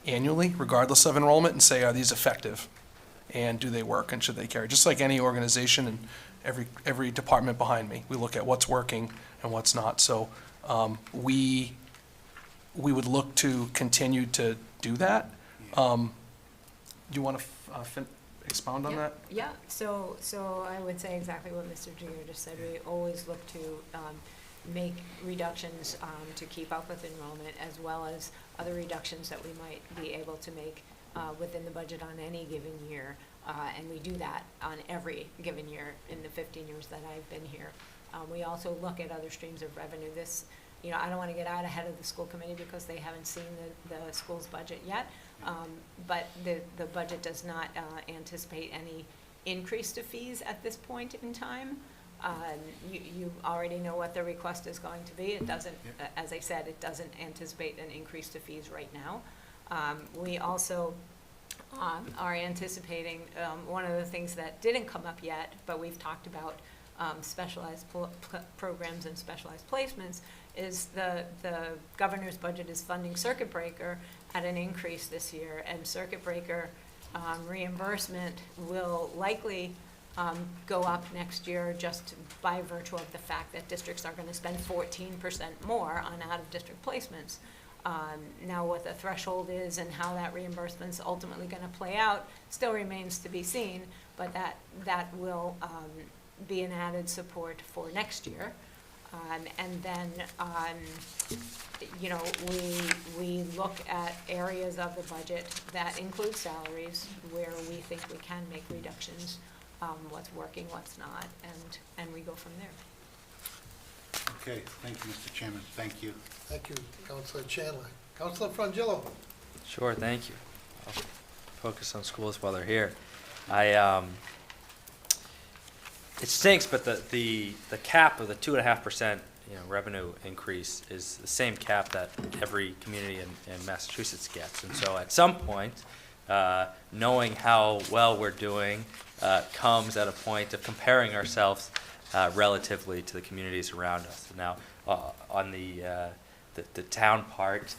annually, regardless of enrollment, and say, are these effective? and do they work and should they carry? Just like any organization and every department behind me, we look at what's working and what's not. So we would look to continue to do that. Do you want to expound on that? Yeah, so I would say exactly what Mr. Junior just said. We always look to make reductions to keep up with enrollment, as well as other reductions that we might be able to make within the budget on any given year. And we do that on every given year in the 15 years that I've been here. We also look at other streams of revenue. This, I don't want to get out ahead of the school committee because they haven't seen the school's budget yet. But the budget does not anticipate any increase to fees at this point in time. You already know what the request is going to be. It doesn't, as I said, it doesn't anticipate an increase to fees right now. We also are anticipating, one of the things that didn't come up yet, but we've talked about specialized programs and specialized placements, is the governor's budget is funding Circuit Breaker at an increase this year, and Circuit Breaker reimbursement will likely go up next year just by virtue of the fact that districts are going to spend 14% more on out-of-district placements. Now what the threshold is and how that reimbursement's ultimately going to play out still remains to be seen, but that will be an added support for next year. And then, we look at areas of the budget that include salaries where we think we can make reductions, what's working, what's not, and we go from there. Okay, thank you, Mr. Chairman. Thank you. Thank you, Councilor Chandler. Councilor Frangillo. Sure, thank you. I'll focus on schools while they're here. It stinks, but the cap of the 2.5% revenue increase is the same cap that every community in Massachusetts gets. And so at some point, knowing how well we're doing comes at a point of comparing ourselves relatively to the communities around us. Now, on the town part,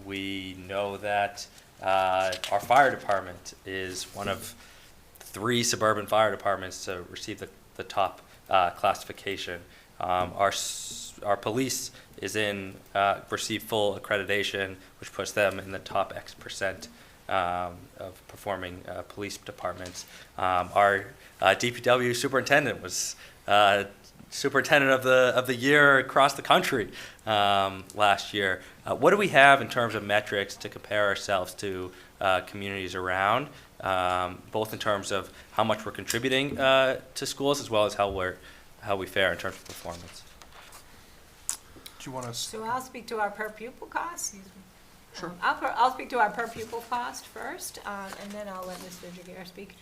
we know that our fire department is one of 3 suburban fire departments to receive the top classification. Our police is receive full accreditation, which puts them in the top X% of performing police departments. Our DPW superintendent was superintendent of the year across the country last year. What do we have in terms of metrics to compare ourselves to communities around, both in terms of how much we're contributing to schools as well as how we fare in terms of performance? Do you want to? So I'll speak to our per pupil costs. Sure. I'll speak to our per pupil cost first, and then I'll let Mr. Jaguar speak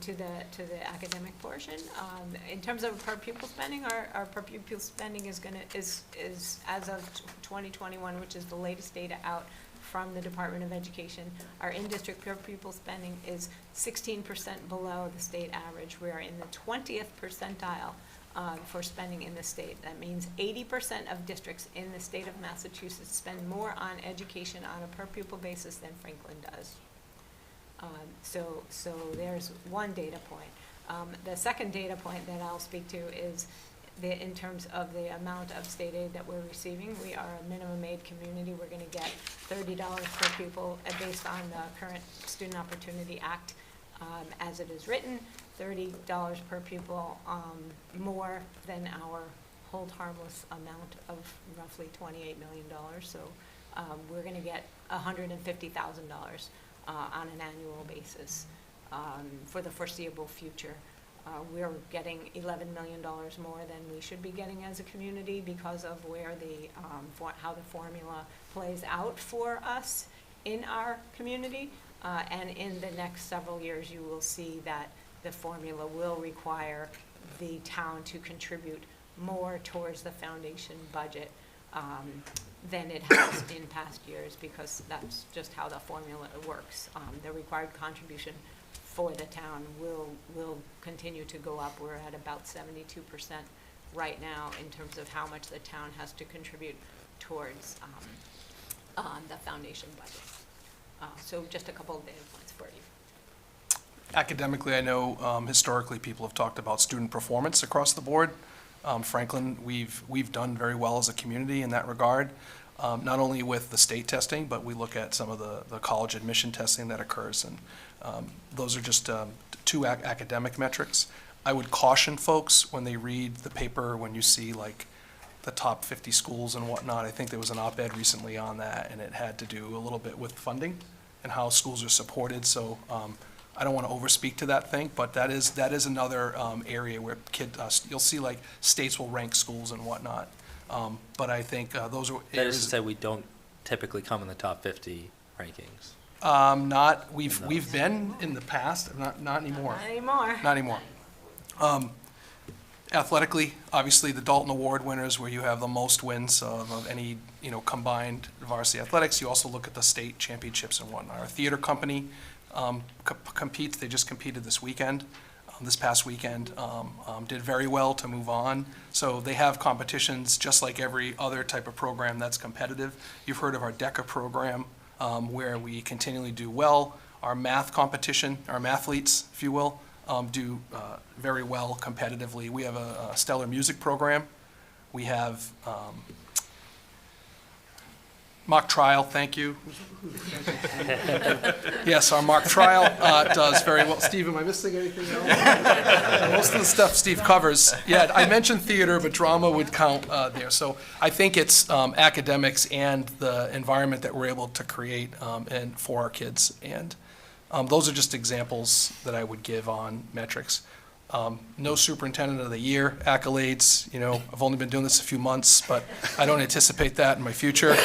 to the academic portion. In terms of per pupil spending, our per pupil spending is as of 2021, which is the latest data out from the Department of Education. Our in-district per pupil spending is 16% below the state average. We are in the 20th percentile for spending in the state. That means 80% of districts in the state of Massachusetts spend more on education on a per pupil basis than Franklin does. So there's one data point. The second data point that I'll speak to is in terms of the amount of state aid that we're receiving. We are a minimum aid community. We're going to get $30 per pupil based on the current Student Opportunity Act as it is written. $30 per pupil more than our hold harmless amount of roughly $28 million. So we're going to get $150,000 on an annual basis for the foreseeable future. We're getting $11 million more than we should be getting as a community because of where how the formula plays out for us in our community. And in the next several years, you will see that the formula will require the town to contribute more towards the foundation budget than it has in past years, because that's just how the formula works. The required contribution for the town will continue to go up. We're at about 72% right now in terms of how much the town has to contribute towards the foundation budget. So just a couple of data points for you. Academically, I know historically people have talked about student performance across the board. Franklin, we've done very well as a community in that regard, not only with the state testing, but we look at some of the college admission testing that occurs, and those are just two academic metrics. I would caution folks when they read the paper, when you see like the top 50 schools and whatnot. I think there was an op-ed recently on that, and it had to do a little bit with funding and how schools are supported. So I don't want to overspeak to that thing, but that is another area where you'll see like states will rank schools and whatnot. But I think those are That is to say, we don't typically come in the top 50 rankings. We've been in the past, not anymore. Not anymore. Not anymore. Athletically, obviously, the Dalton Award winners, where you have the most wins of any combined varsity athletics. You also look at the state championships and whatnot. Our theater company competes. They just competed this weekend, this past weekend. Did very well to move on. So they have competitions just like every other type of program that's competitive. You've heard of our DECA program, where we continually do well. Our math competition, our mathletes, if you will, do very well competitively. We have a stellar music program. We have mock trial, thank you. Yes, our mock trial does very well. Steve, am I missing anything else? Most of the stuff Steve covers. Yeah, I mentioned theater, but drama would count there. So I think it's academics and the environment that we're able to create and for our kids. And those are just examples that I would give on metrics. No superintendent of the year accolades. I've only been doing this a few months, but I don't anticipate that in my future.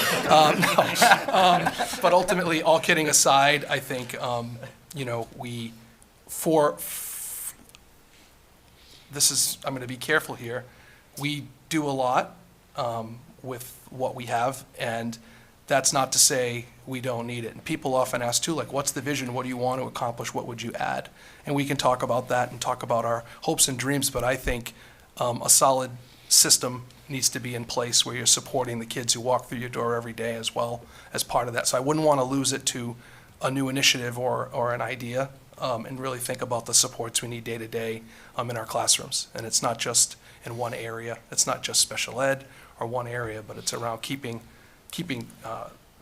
But ultimately, all kidding aside, I think, I'm going to be careful here. We do a lot with what we have, and that's not to say we don't need it. And people often ask too, like, what's the vision? What do you want to accomplish? What would you add? And we can talk about that and talk about our hopes and dreams, but I think a solid system needs to be in place where you're supporting the kids who walk through your door every day as well as part of that. So I wouldn't want to lose it to a new initiative or an idea, and really think about the supports we need day to day in our classrooms. And it's not just in one area. It's not just special ed or one area, but it's around keeping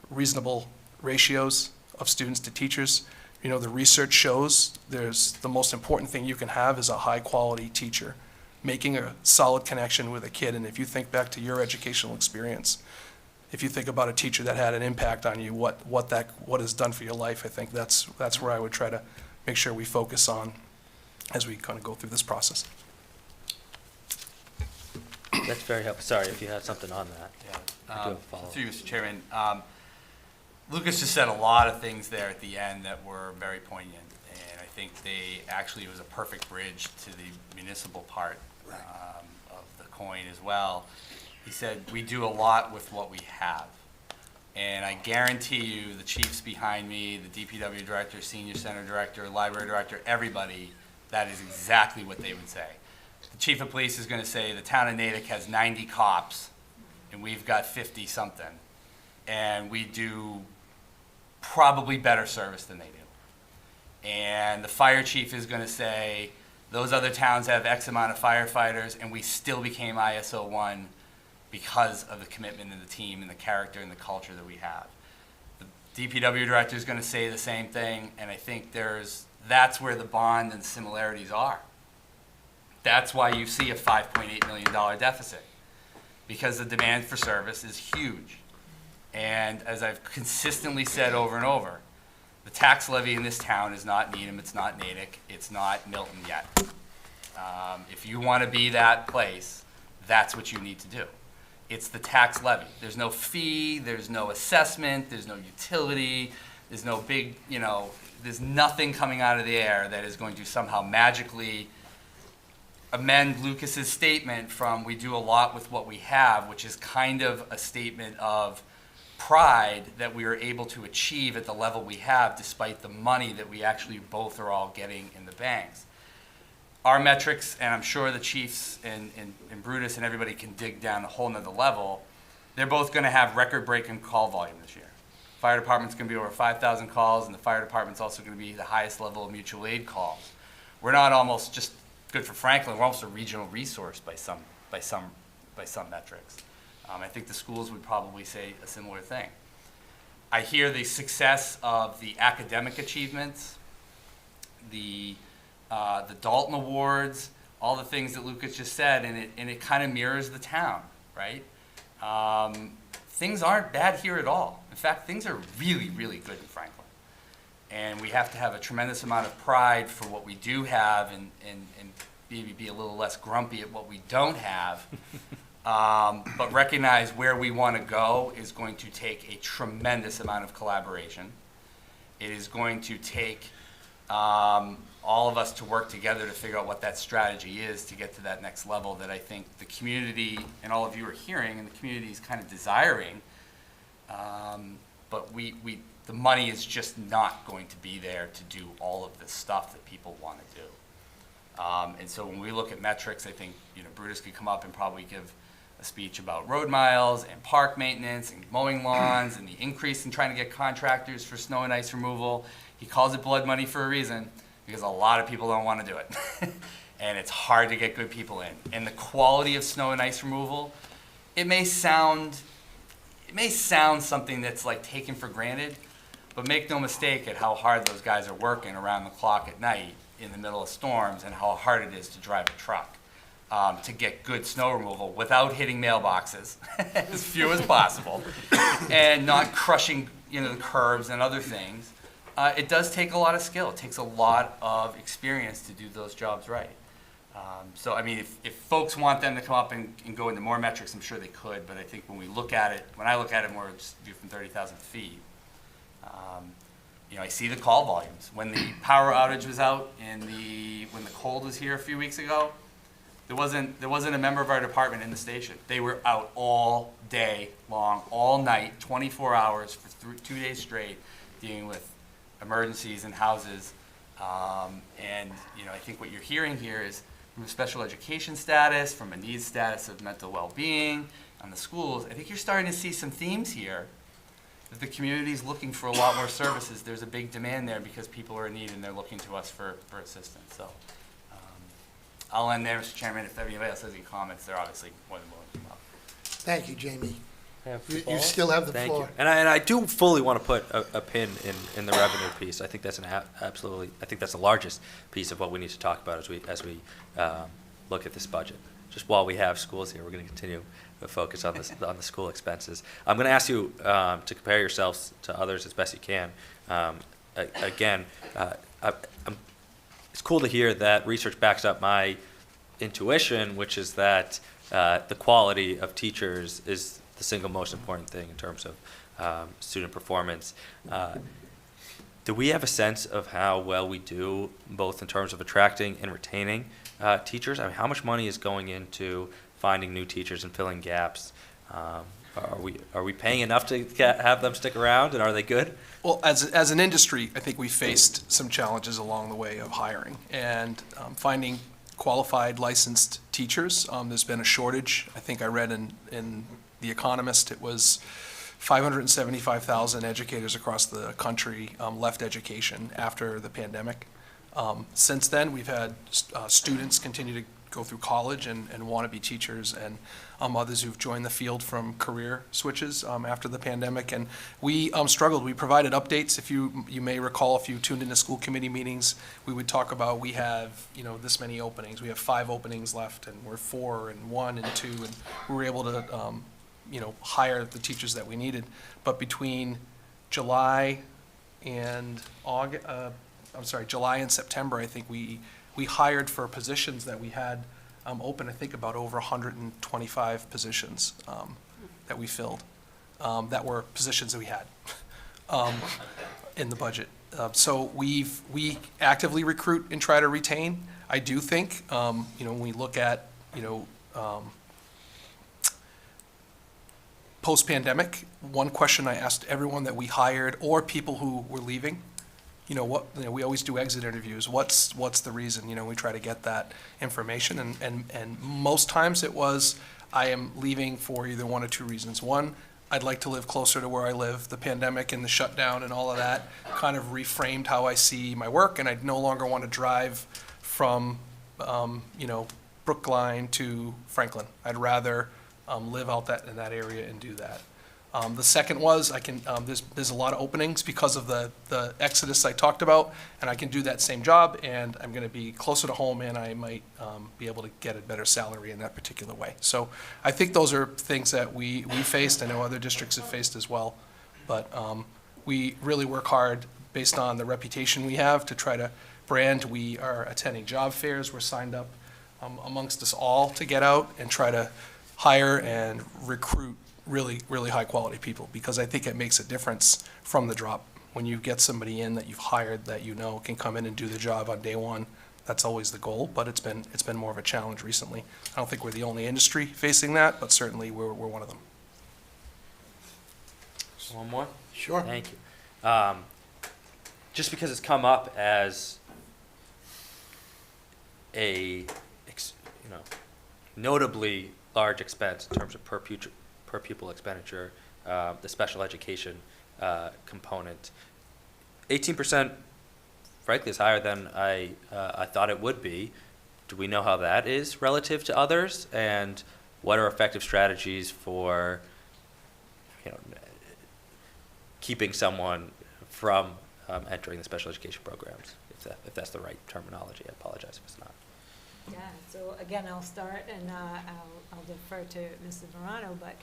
reasonable ratios of students to teachers. The research shows the most important thing you can have is a high-quality teacher, making a solid connection with a kid. And if you think back to your educational experience, if you think about a teacher that had an impact on you, what has done for your life, I think that's where I would try to make sure we focus on as we kind of go through this process. That's very helpful. Sorry if you had something on that. Yeah. I do have a follow-up. Through you, Mr. Chairman. Lucas just said a lot of things there at the end that were very poignant, and I think it was a perfect bridge to the municipal part of the coin as well. He said, we do a lot with what we have. And I guarantee you, the chiefs behind me, the DPW director, senior center director, library director, everybody, that is exactly what they would say. The chief of police is going to say the town of Natick has 90 cops, and we've got 50-something. And we do probably better service than they do. And the fire chief is going to say those other towns have X amount of firefighters, and we still became ISO 1 because of the commitment of the team and the character and the culture that we have. The DPW director is going to say the same thing, and I think that's where the bond and similarities are. That's why you see a $5.8 million deficit, because the demand for service is huge. And as I've consistently said over and over, the tax levy in this town is not Needham, it's not Natick, it's not Milton yet. If you want to be that place, that's what you need to do. It's the tax levy. There's no fee, there's no assessment, there's no utility, there's no big, there's nothing coming out of the air that is going to somehow magically amend Lucas's statement from we do a lot with what we have, which is kind of a statement of pride that we are able to achieve at the level we have despite the money that we actually both are all getting in the banks. Our metrics, and I'm sure the chiefs and Brutus and everybody can dig down a whole nother level, they're both going to have record-breaking call volume this year. fire department's going to be over 5,000 calls, and the fire department's also going to be the highest level of mutual aid calls. We're not almost just good for Franklin, we're almost a regional resource by some metrics. I think the schools would probably say a similar thing. I hear the success of the academic achievements, the Dalton Awards, all the things that Lucas just said, and it kind of mirrors the town, right? Things aren't bad here at all. In fact, things are really, really good in Franklin. And we have to have a tremendous amount of pride for what we do have and maybe be a little less grumpy at what we don't have. But recognize where we want to go is going to take a tremendous amount of collaboration. It is going to take all of us to work together to figure out what that strategy is to get to that next level that I think the community and all of you are hearing and the community is kind of desiring. But the money is just not going to be there to do all of this stuff that people want to do. And so when we look at metrics, I think Brutus could come up and probably give a speech about road miles and park maintenance and mowing lawns and the increase in trying to get contractors for snow and ice removal. He calls it blood money for a reason, because a lot of people don't want to do it. And it's hard to get good people in. And the quality of snow and ice removal, it may sound something that's like taken for granted, but make no mistake at how hard those guys are working around the clock at night in the middle of storms and how hard it is to drive a truck to get good snow removal without hitting mailboxes, as few as possible, and not crushing the curbs and other things. It does take a lot of skill. It takes a lot of experience to do those jobs right. So, I mean, if folks want them to come up and go into more metrics, I'm sure they could, but I think when I look at it more just view from 30,000 feet, I see the call volumes. When the power outage was out and when the cold was here a few weeks ago, there wasn't a member of our department in the station. They were out all day long, all night, 24 hours for 2 days straight, dealing with emergencies in houses. And I think what you're hearing here is from a special education status, from a needs status of mental well-being, on the schools, I think you're starting to see some themes here that the community is looking for a lot more services. There's a big demand there because people are in need and they're looking to us for assistance. So I'll end there, Mr. Chairman. If anybody else has any comments, they're obviously more than willing to come up. Thank you, Jamie. You still have the Thank floor. you. And I do fully want to put a pin in the revenue piece. I think that's I think that's the largest piece of what we need to talk about as we look at this budget. Just while we have schools here, we're going to continue to focus on the school expenses. I'm going to ask you to compare yourselves to others as best you can. It's cool to hear that research backs up my intuition, which is that the quality of teachers is the single most important thing in terms of student performance. Do we have a sense of how well we do, both in terms of attracting and retaining teachers? I mean, how much money is going into finding new teachers and filling gaps? Are we paying enough to have them stick around, and are they good? Well, as an industry, I think we faced some challenges along the way of hiring and finding qualified licensed teachers. There's been a shortage. I think I read in The Economist, it was 575,000 educators across the country left education after the pandemic. Since then, we've had students continue to go through college and want to be teachers, and others who've joined the field from career switches after the pandemic. And we struggled. We provided updates. If you may recall, if you tuned into school committee meetings, we would talk about we have this many openings. We have 5 openings left, and we're 4 and 1 and 2, and we were able to hire the teachers that we needed. But between July and July and September, I think we hired for positions that we had open, I think about over 125 positions that we filled, that were positions that we had in the budget. So we actively recruit and try to retain. I do think, when we look at, post-pandemic, one question I asked everyone that we hired or people who were leaving, we always do exit interviews. What's the reason? We try to get that information, and most times it was, I am leaving for either one or two reasons. One, I'd like to live closer to where I live. The pandemic and the shutdown and all of that kind of reframed how I see my work, and I no longer want to drive from, Brookline to Franklin. I'd rather live out in that area and do that. The second was there's a lot of openings because of the exodus I talked about, and I can do that same job, and I'm going to be closer to home, and I might be able to get a better salary in that particular way. So I think those are things that we faced. I know other districts have faced as well, but we really work hard based on the reputation we have to try to brand. We are attending job fairs. We're signed up amongst us all to get out and try to hire and recruit really, really high-quality people, because I think it makes a difference from the drop. When you get somebody in that you've hired that can come in and do the job on day one, that's always the goal, but it's been more of a challenge recently. I don't think we're the only industry facing that, but certainly we're one of them. One more? Sure. Thank you. Just because it's come up as a notably large expense in terms of per pupil expenditure, the special education component. 18%, frankly, is higher than I thought it would be. Do we know how that is relative to others? And what are effective strategies for keeping someone from entering the special education programs, if that's the right terminology? I apologize if it's not. Yeah, so again, I'll start, and I'll defer to Mrs. Morano, but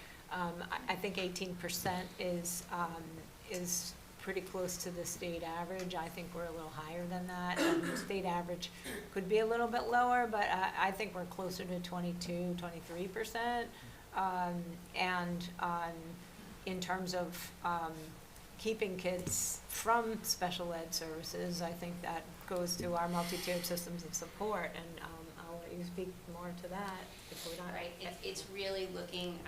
I think 18% is pretty close to the state average. I think we're a little higher than that. The state average could be a little bit lower, but I think we're closer to 22, 23%. And in terms of keeping kids from special ed services, I think that goes to our multi-tiered systems of support, and I'll let you speak more to that if we're not. Right, it's really looking,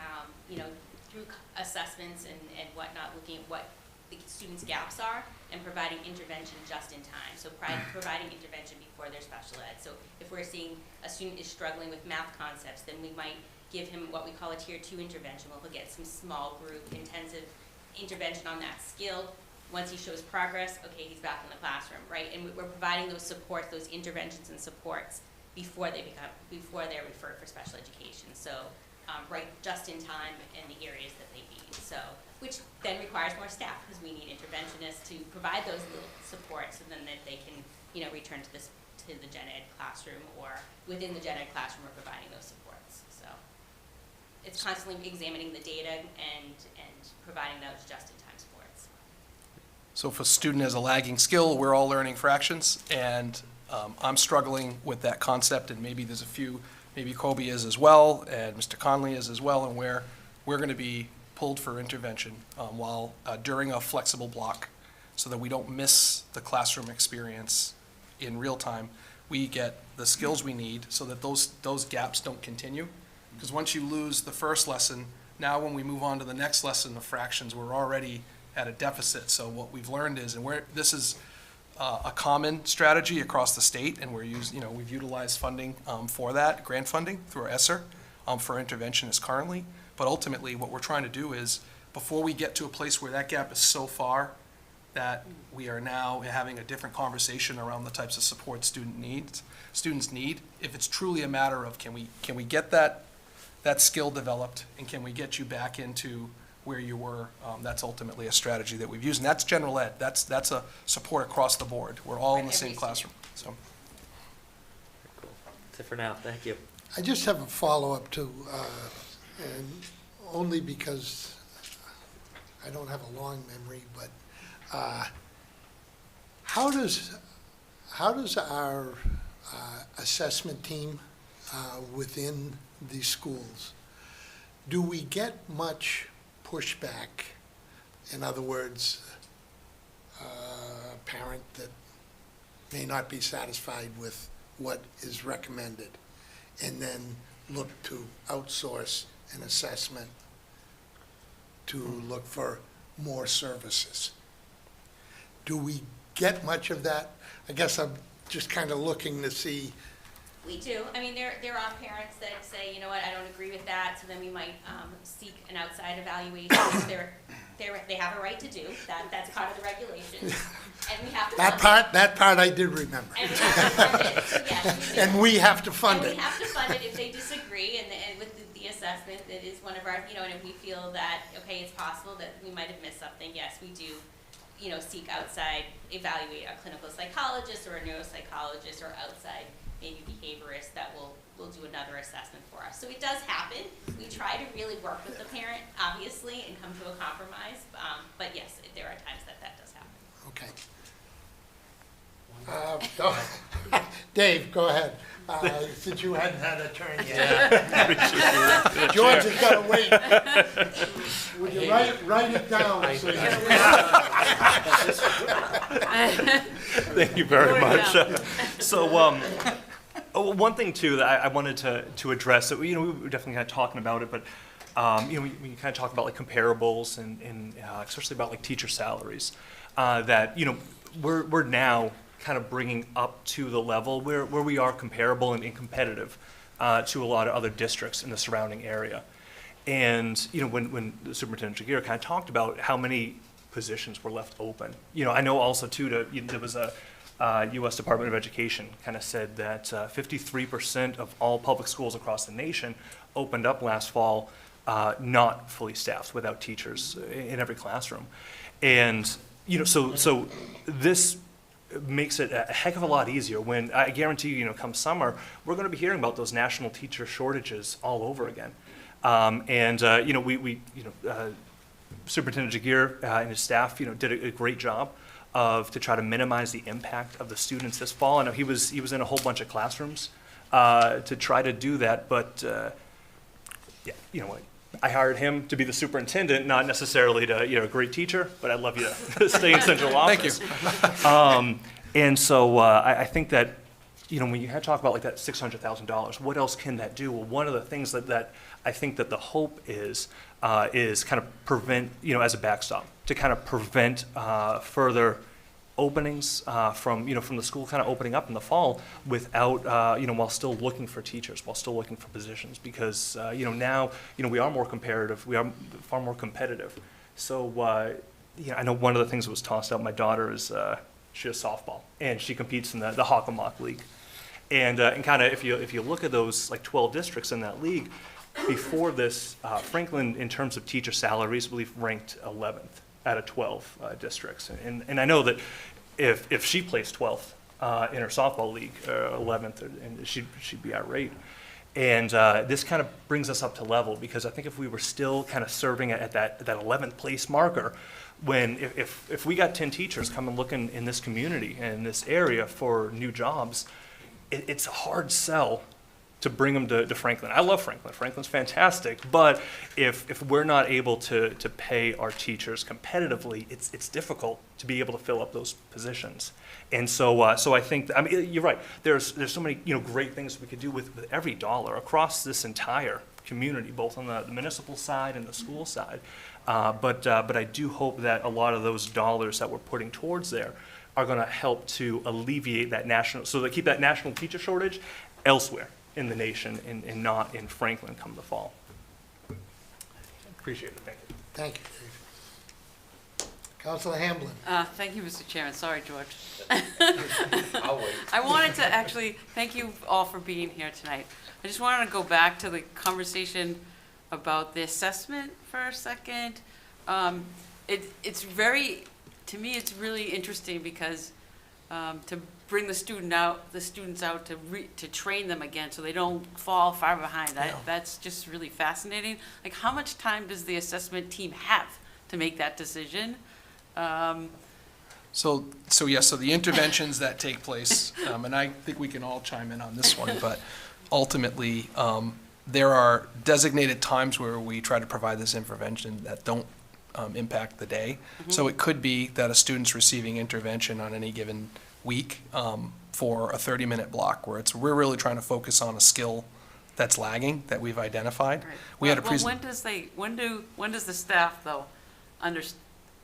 through assessments and whatnot, looking at what the students' gaps are and providing intervention just in time. So providing intervention before their special ed. So if we're seeing a student is struggling with math concepts, then we might give him what we call a tier 2 intervention. We'll get some small group intensive intervention on that skill. Once he shows progress, okay, he's back in the classroom, right? And we're providing those supports, those interventions and supports before they're referred for special education. So right just in time in the areas that they need. So, which then requires more staff, because we need interventionists to provide those little supports, and then that they can, return to the gen ed classroom, or within the gen ed classroom, we're providing those supports. So it's constantly examining the data and providing those just in time supports. So if a student has a lagging skill, we're all learning fractions, and I'm struggling with that concept, and maybe there's a few, maybe Kobe is as well, and Mr. Conley is as well, and where we're going to be pulled for intervention while during a flexible block, so that we don't miss the classroom experience in real time. We get the skills we need so that those gaps don't continue. Because once you lose the first lesson, now when we move on to the next lesson of fractions, we're already at a deficit. So what we've learned is, and this is a common strategy across the state, and we've utilized funding for that, grant funding through our ESSER for interventionists currently. But ultimately, what we're trying to do is, before we get to a place where that gap is so far that we are now having a different conversation around the types of support students need, if it's truly a matter of can we get that skill developed, and can we get you back into where you were, that's ultimately a strategy that we've used. And that's general ed. That's a support across the board. We're all in the same classroom. So. Cool. That's it for now. Thank you. I just have a follow-up too, and only because I don't have a long memory, but how does our assessment team within these schools, do we get much pushback? In other words, a parent that may not be satisfied with what is recommended, and then look to outsource an assessment to look for more services. Do we get much of that? I guess I'm just kind of looking to see We do. I mean, there are parents that say, you know what, I don't agree with that, so then we might seek an outside evaluation. They have a right to do that. That's part of the regulations, and we have to. That part I did remember. And we have to fund it. So yes, we do. And we have to fund it. And we have to fund it if they disagree, and with the assessment, it is one of our, and if we feel that, okay, it's possible that we might have missed something, yes, we do, seek outside, evaluate a clinical psychologist or a neuropsychologist or outside maybe behaviorist that will do another assessment for us. So it does happen. We try to really work with the parent, obviously, and come to a compromise, but yes, there are times that does happen. Okay. Dave, go ahead. Since you hadn't had a turn yet. George has got to wait. Would you write it down? So Thank you very much. So, one thing too that I wanted to address, that we were definitely kind of talking about it, but we kind of talk about like comparables and especially about like teacher salaries, that we're now kind of bringing up to the level where we are comparable and competitive to a lot of other districts in the surrounding area. And when the Superintendent Jaguar kind of talked about how many positions were left open, I know also too there was a U.S. Department of Education kind of said that 53% of all public schools across the nation opened up last fall not fully staffed, without teachers in every classroom. And so this makes it a heck of a lot easier when I guarantee you, come summer, we're going to be hearing about those national teacher shortages all over again. Superintendent Jaguar and his staff, did a great job to try to minimize the impact of the students this fall. I know he was in a whole bunch of classrooms to try to do that, but I hired him to be the superintendent, not necessarily to, a great teacher, but I'd love you to stay in central office. Thank you. And so I think that, when you talk about like that $600,000, what else can that do? Well, one of the things that I think that the hope is kind of prevent, as a backstop, to kind of prevent further openings from the school kind of opening up in the fall without, while still looking for teachers, while still looking for positions, because, now, we are more comparative, we are far more competitive. So, I know one of the things that was tossed out, my daughter is, she has softball, and she competes in the Hockomock League. And kind of, if you look at those like 12 districts in that league, before this, Franklin, in terms of teacher salaries, I believe ranked 11th out of 12 districts. And I know that if she placed 12th in her softball league, 11th, and she'd be irate. And this kind of brings us up to level, because I think if we were still kind of serving at that 11th place marker, when if we got 10 teachers coming looking in this community and in this area for new jobs, it's a hard sell to bring them to Franklin. I love Franklin. Franklin's fantastic, but if we're not able to pay our teachers competitively, it's difficult to be able to fill up those positions. And so I think, you're right. There's so many great things we could do with every dollar across this entire community, both on the municipal side and the school side. But I do hope that a lot of those dollars that we're putting towards there are going to help to alleviate that keep that national teacher shortage elsewhere in the nation and not in Franklin come the fall. Appreciate it. Thank you. Thank you, Dave. Councilor Hamblin. Thank you, Mr. Chairman. Sorry, George. I'll wait. I wanted to actually thank you all for being here tonight. I just wanted to go back to the conversation about the assessment for a second. It's to me, it's really interesting because to bring the students out to train them again so they don't fall far behind. That's just really fascinating. Like, how much time does the assessment team have to make that decision? So the interventions that take place, and I think we can all chime in on this one, but ultimately, there are designated times where we try to provide this intervention that don't impact the day. Mm-hmm. So it could be that a student's receiving intervention on any given week for a 30-minute block where we're really trying to focus on a skill that's lagging that we've identified. Right. When does the staff though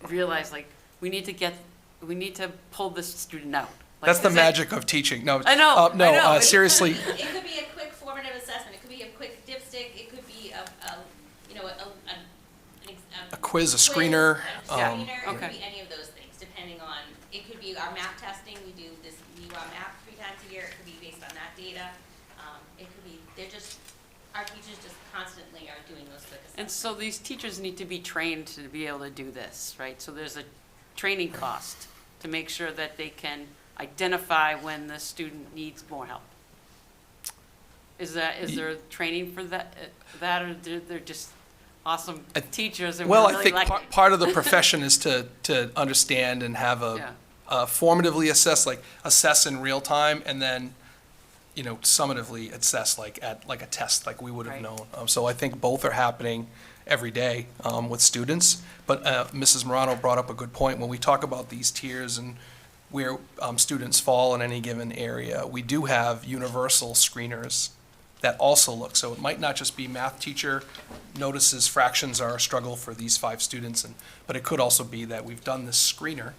realize like we need to pull this student out That's the magic of teaching. No, I know, I know. Seriously. It could be a quick formative assessment, it could be a quick dipstick, it could be A quiz, a screener. It Okay. could be any of those things, depending on, it could be our map testing, we do our map 3 times a year, it could be based on that data. It could be, our teachers just constantly are doing those quick assessments. And so these teachers need to be trained to be able to do this, right? So there's a training cost to make sure that they can identify when the student needs more help. Is there training for that, or they're just awesome teachers and Well, really I think like it? part of the profession is to understand and have formatively assess in real time, and then, summatively assess at a test, like we would have Right. known. So I think both are happening every day with students. But Mrs. Morano brought up a good point. When we talk about these tiers and where students fall in any given area, we do have universal screeners that also look. So it might not just be math teacher notices fractions are a struggle for these 5 students, but it could also be that we've done this screener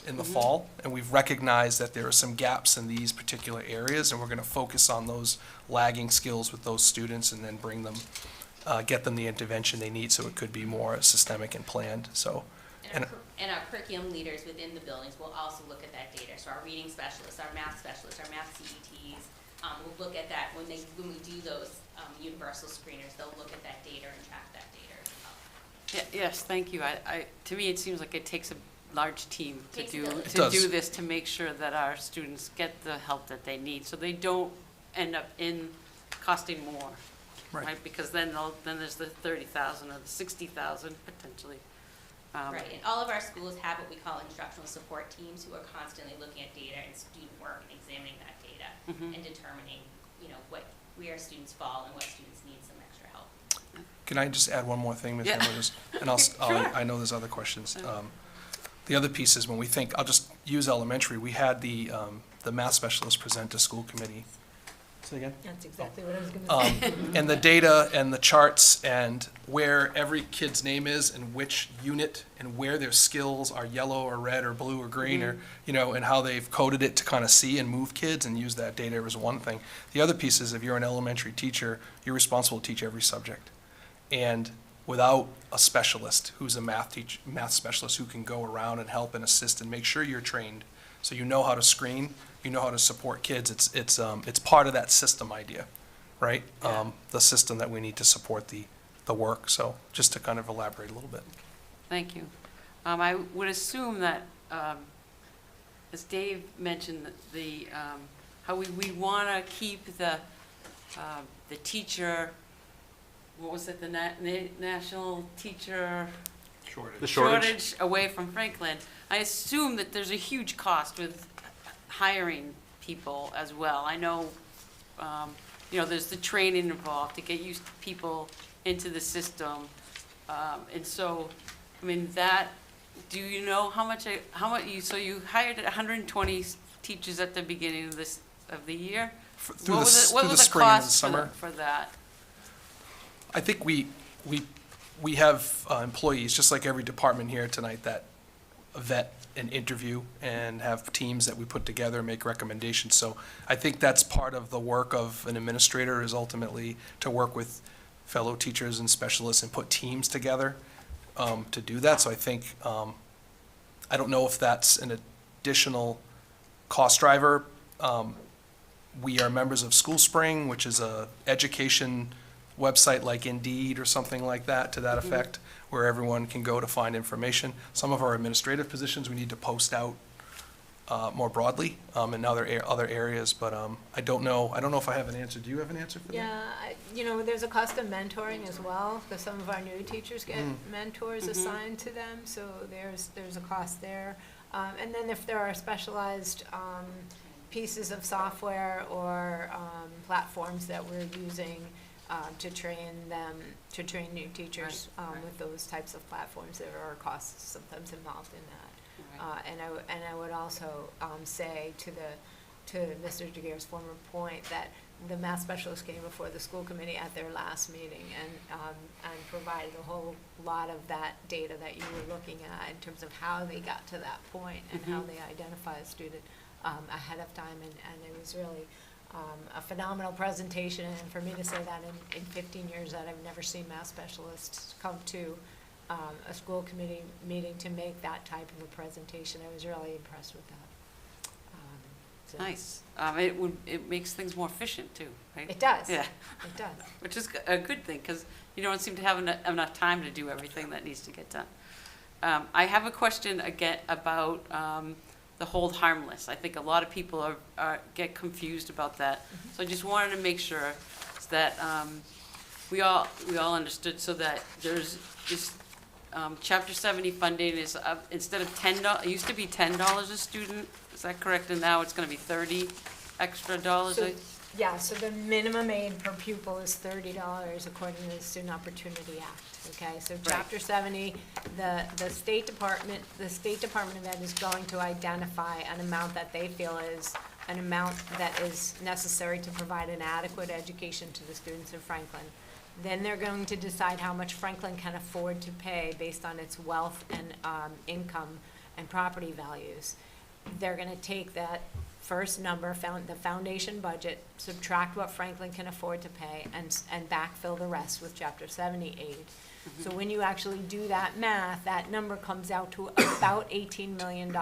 in the fall, and we've recognized that there are some gaps in these particular areas, and we're going to focus on those lagging skills with those students and then bring them, get them the intervention they need, so it could be more systemic and planned. So, And our curriculum leaders within the buildings will also look at that data. So our reading specialists, our math CETs, will look at that when we do those universal screeners. They'll look at that data and track that data as well. Yes, thank you. To me, it seems like it takes a large team to Takes a do village. to do this, to make sure that our students get the help that they need, so they don't end up costing more, right? Because then there's the 30,000 or the 60,000 potentially. Right, and all of our schools have what we call instructional support teams who are constantly looking at data and student work and examining that data and determining, where students fall and what students need some extra help. can I just add one more thing, Ms. Yeah. Hammer's? And I know there's other questions. The other piece is when we think, I'll just use elementary, we had the math specialist present to school committee. Say again? That's exactly what I was going to say. And the data and the charts and where every kid's name is and which unit and where their skills are yellow or red or blue or green or, and how they've coded it to kind of see and move kids and use that data is one thing. The other piece is if you're an elementary teacher, you're responsible to teach every subject. And without a specialist who's a math specialist who can go around and help and assist and make sure you're trained, so you know how to screen, you know how to support kids. It's part of that system idea, right? The system that we need to support the work. So just to kind of elaborate a little bit. Thank you. I would assume that, as Dave mentioned, how we want to keep the teacher, what was it, the national teacher shortage away from Franklin. I assume that there's a huge cost with hiring people as well. I know, there's the training involved to get people into the system. And so, do you know how much so you hired 120 teachers at the beginning of the year? Through the spring and the summer. For that? I think we have employees, just like every department here tonight, that vet and interview and have teams that we put together and make recommendations. So I think that's part of the work of an administrator, is ultimately to work with fellow teachers and specialists and put teams together to do that. So I think, I don't know if that's an additional cost driver. We are members of School Spring, which is a education website like Indeed or something like that, to that effect, where everyone can go to find information. Some of our administrative positions we need to post out more broadly in other areas, but I don't know if I have an answer. Do you have an answer for that? Yeah, there's a cost of mentoring as well, because some of our new teachers get mentors assigned to them, so there's a cost there. And then if there are specialized pieces of software or platforms that we're using to train new teachers with those types of platforms, there are costs sometimes involved in that. And I would also say to Mr. DeGuer's former point that the math specialist came before the school committee at their last meeting and provided a whole lot of that data that you were looking at in terms of how they got to that point and how they identify a student. ahead of time, and it was really a phenomenal presentation, and for me to say that in 15 years that I've never seen math specialists come to a school committee meeting to make that type of a presentation, I was really impressed with that. Nice. It makes things more efficient too, right? It does. Yeah. It does. Which is a good thing, because you don't seem to have enough time to do everything that needs to get done. I have a question again about the hold harmless. I think a lot of people get confused about that. So I just wanted to make sure that we all understood, so that there's this Chapter 70 funding is up, instead of $10, it used to be $10 a student, is that correct? And now it's gonna be $30 extra dollars? So, yeah, so the minimum aid per pupil is $30 according to the Student Opportunity Act, okay? So Chapter 70, the State Department of Ed is going to identify an amount that they feel is an amount that is necessary to provide an adequate education to the students of Franklin. Then they're going to decide how much Franklin can afford to pay based on its wealth and income and property values. They're going to take that first number, the foundation budget, subtract what Franklin can afford to pay, and backfill the rest with Chapter 70 aid. So when you actually do that math, that number comes out to about $18 million.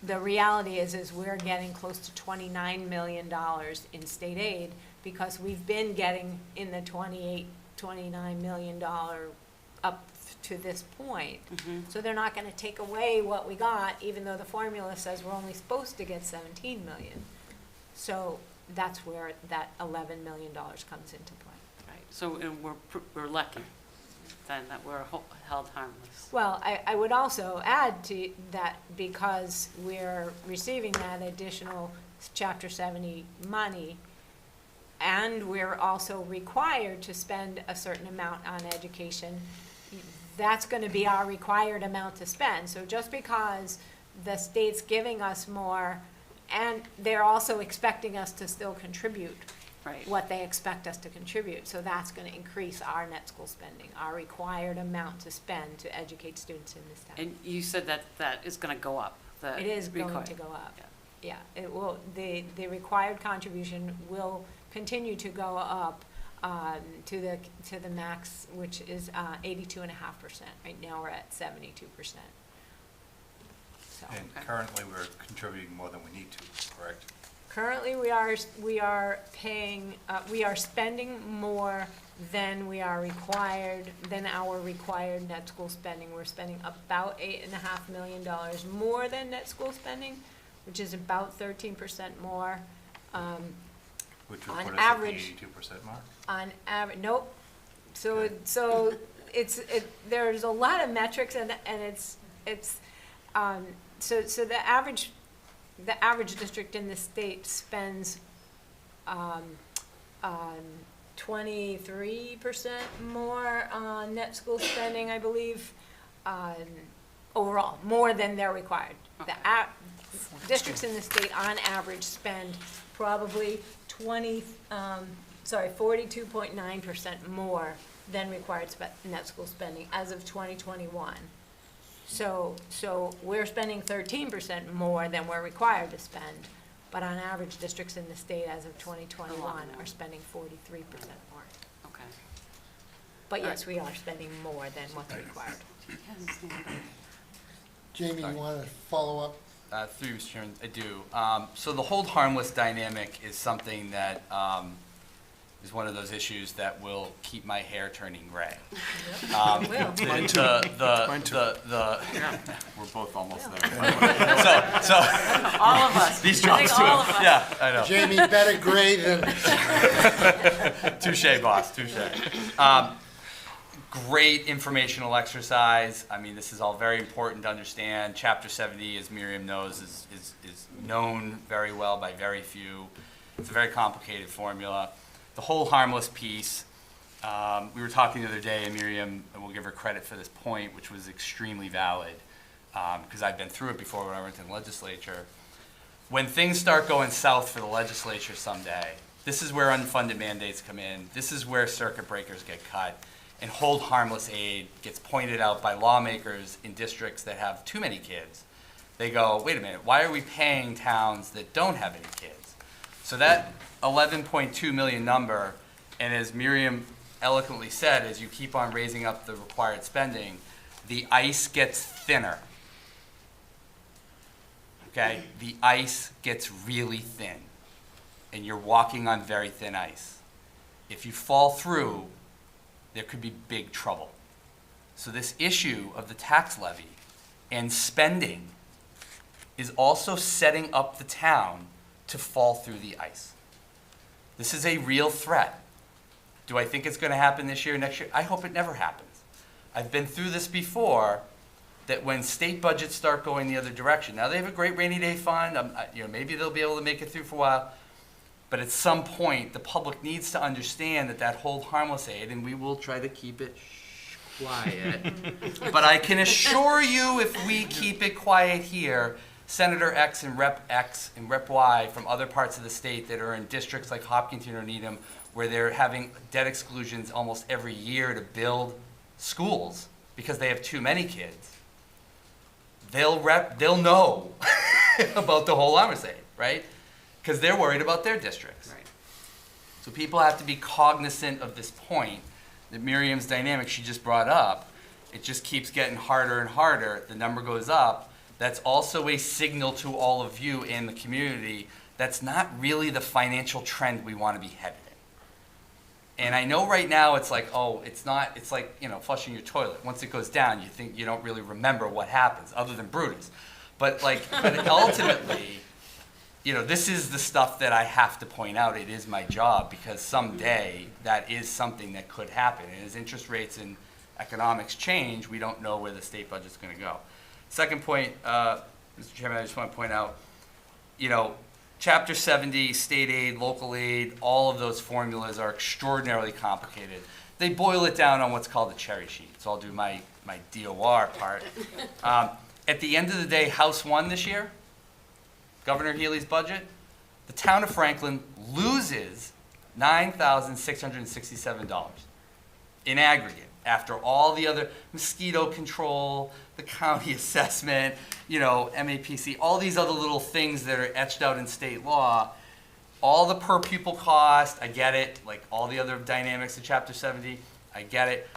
The reality is we're getting close to $29 million in state aid, because we've been getting in the $29 million up to this point. So they're not going to take away what we got, even though the formula says we're only supposed to get 17 million. So that's where that $11 million comes into play. Right, so and we're lucky then that we're held harmless. Well, I would also add to that, because we're receiving that additional Chapter 70 money, and we're also required to spend a certain amount on education, that's going to be our required amount to spend. So just because the state's giving us more, and they're also expecting us to still contribute what they expect us to contribute. So that's going to increase our net school spending, our required amount to spend to educate students in this town. And you said that is going to go up. It is going to go up. Yeah, it will. The required contribution will continue to go up to the max, which is 82.5%. Right now we're at 72%. So. And currently we're contributing more than we need to, correct? Currently we are paying, we are spending more than we are required, than our required net school spending. We're spending about $8.5 million more than net school spending, which is about 13% more. Which would on put us average, at the 82% mark? On average, nope. So there's a lot of metrics, and so the average district in the state spends 23% more on net school spending, I believe, overall, more than they're required. Okay. The districts in the state on average spend probably 42.9% more than required net school spending as of 2021. So we're spending 13% more than we're required to spend, but on average, districts in the state as of 2021 are spending 43% more. Okay. But yes, we are spending more than what's required. Jamie, you want to follow up? Through you, Mr. Chairman, I do. So the hold harmless dynamic is something that is one of those issues that will keep my hair turning gray. Mine too. We're both almost there. So all of us. These jobs too. All of us. Yeah, I know. Jamie, better gray than. Touche, boss. Touche. Great informational exercise. I mean, this is all very important to understand. Chapter 70, as Miriam knows, is known very well by very few. It's a very complicated formula. The whole harmless piece, we were talking the other day, and Miriam, and we'll give her credit for this point, which was extremely valid, because I've been through it before when I went in the legislature. When things start going south for the legislature someday, this is where unfunded mandates come in. This is where circuit breakers get cut. And hold harmless aid gets pointed out by lawmakers in districts that have too many kids They go, wait a minute, why are we paying towns that don't have any kids? So that 11.2 million number, and as Miriam eloquently said, as you keep on raising up the required spending, the ice gets thinner. Okay? The ice gets really thin, and you're walking on very thin ice. If you fall through, there could be big trouble. So this issue of the tax levy and spending is also setting up the town to fall through the ice. This is a real threat. Do I think it's going to happen this year, next year? I hope it never happens. I've been through this before, that when state budgets start going the other direction, now they have a great rainy day fund, maybe they'll be able to make it through for a while, but at some point, the public needs to understand that hold harmless aid, and we will try to keep it quiet. But I can assure you, if we keep it quiet here, Senator X and Rep Y from other parts of the state that are in districts like Hopkinton or Needham, where they're having debt exclusions almost every year to build schools because they have too many kids, they'll know about the whole harmless aid, right? Because they're worried about their districts. Right. So people have to be cognizant of this point that Miriam's dynamic she just brought up. It just keeps getting harder and harder. The number goes up. That's also a signal to all of you in the community that's not really the financial trend we want to be headed in. And I know right now it's like, it's like, flushing your toilet. Once it goes down, you think you don't really remember what happens other than Brutus. But ultimately, this is the stuff that I have to point out. It is my job because someday that is something that could happen. And as interest rates and economics change, we don't know where the state budget's going to go. Second point, Mr. Chairman, I just want to point out, Chapter 70, state aid, local aid, all of those formulas are extraordinarily complicated. They boil it down on what's called a cherry sheet. So I'll do my DOR part. At the end of the day, House 1 this year, Governor Healy's budget, the town of Franklin loses $9,667 in aggregate after all the other mosquito control, the county assessment, MAPC, all these other little things that are etched out in state law, all the per pupil cost, I get it, like all the other dynamics of Chapter 70, I get it.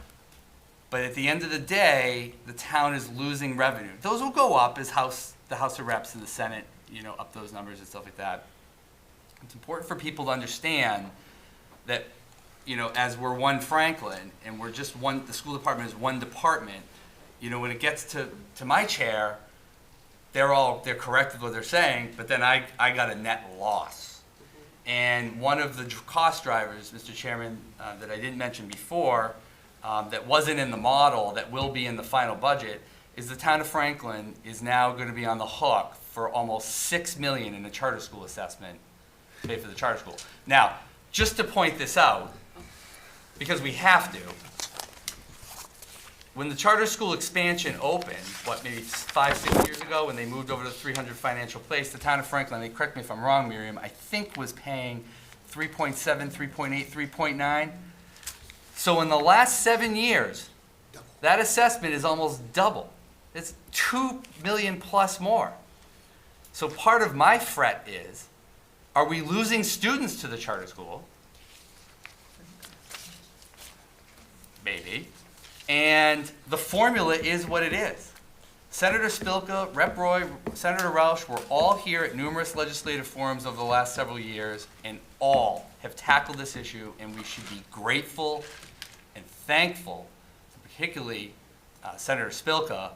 But at the end of the day, the town is losing revenue. Those will go up as the House of Reps and the Senate, up those numbers and stuff like that. It's important for people to understand that, as we're one Franklin and we're just one, the school department is one department, when it gets to my chair, they're correct with what they're saying, but then I got a net loss. And one of the cost drivers, Mr. Chairman, that I didn't mention before, that wasn't in the model, that will be in the final budget, is the town of Franklin is now going to be on the hook for almost $6 million in the charter school assessment to pay for the charter school. Now, just to point this out, because we have to, when the charter school expansion opened, maybe 5-6 years ago, when they moved over to 300 Financial Place, the town of Franklin, correct me if I'm wrong, Miriam, I think was paying 3.7, 3.8, 3.9. So in the last 7 years, that assessment is almost double. It's $2 million plus more. So part of my fret is, are we losing students to the charter school? Maybe. And the formula is what it is. Senator Spilka, Rep. Roy, Senator Roush were all here at numerous legislative forums over the last several years, and all have tackled this issue, and we should be grateful and thankful, particularly Senator Spilka,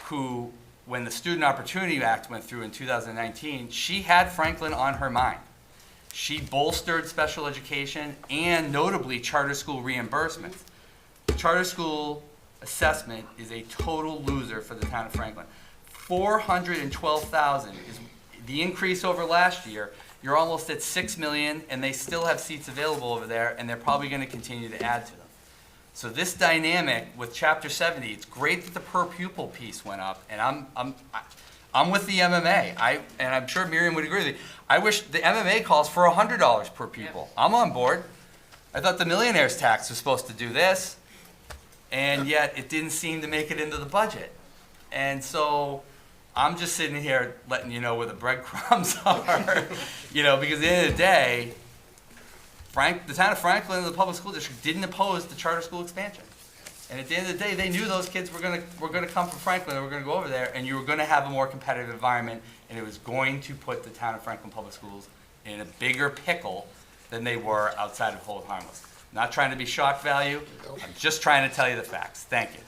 who, when the Student Opportunity Act went through in 2019, she had Franklin on her mind. She bolstered special education and notably charter school reimbursements. Charter school assessment is a total loser for the town of Franklin. $412,000 is the increase over last year. You're almost at $6 million, and they still have seats available over there, and they're probably going to continue to add to them. So this dynamic with Chapter 70, it's great that the per pupil piece went up, and I'm with the MMA. And I'm sure Miriam would agree with me. I wish the MMA calls for $100 per pupil. Yeah. I'm on board. I thought the millionaire's tax was supposed to do this, and yet it didn't seem to make it into the budget. And so, I'm just sitting here letting you know where the breadcrumbs are, you know, because at the end of the day, the town of Franklin and the public school district didn't oppose the charter school expansion. And at the end of the day, they knew those kids were gonna come from Franklin, and were gonna go over there, and you were gonna have a more competitive environment, and it was going to put the town of Franklin Public Schools in a bigger pickle than they were outside of Hold Harmless. Not trying to be shock value, I'm just trying to tell you the facts. Thank you.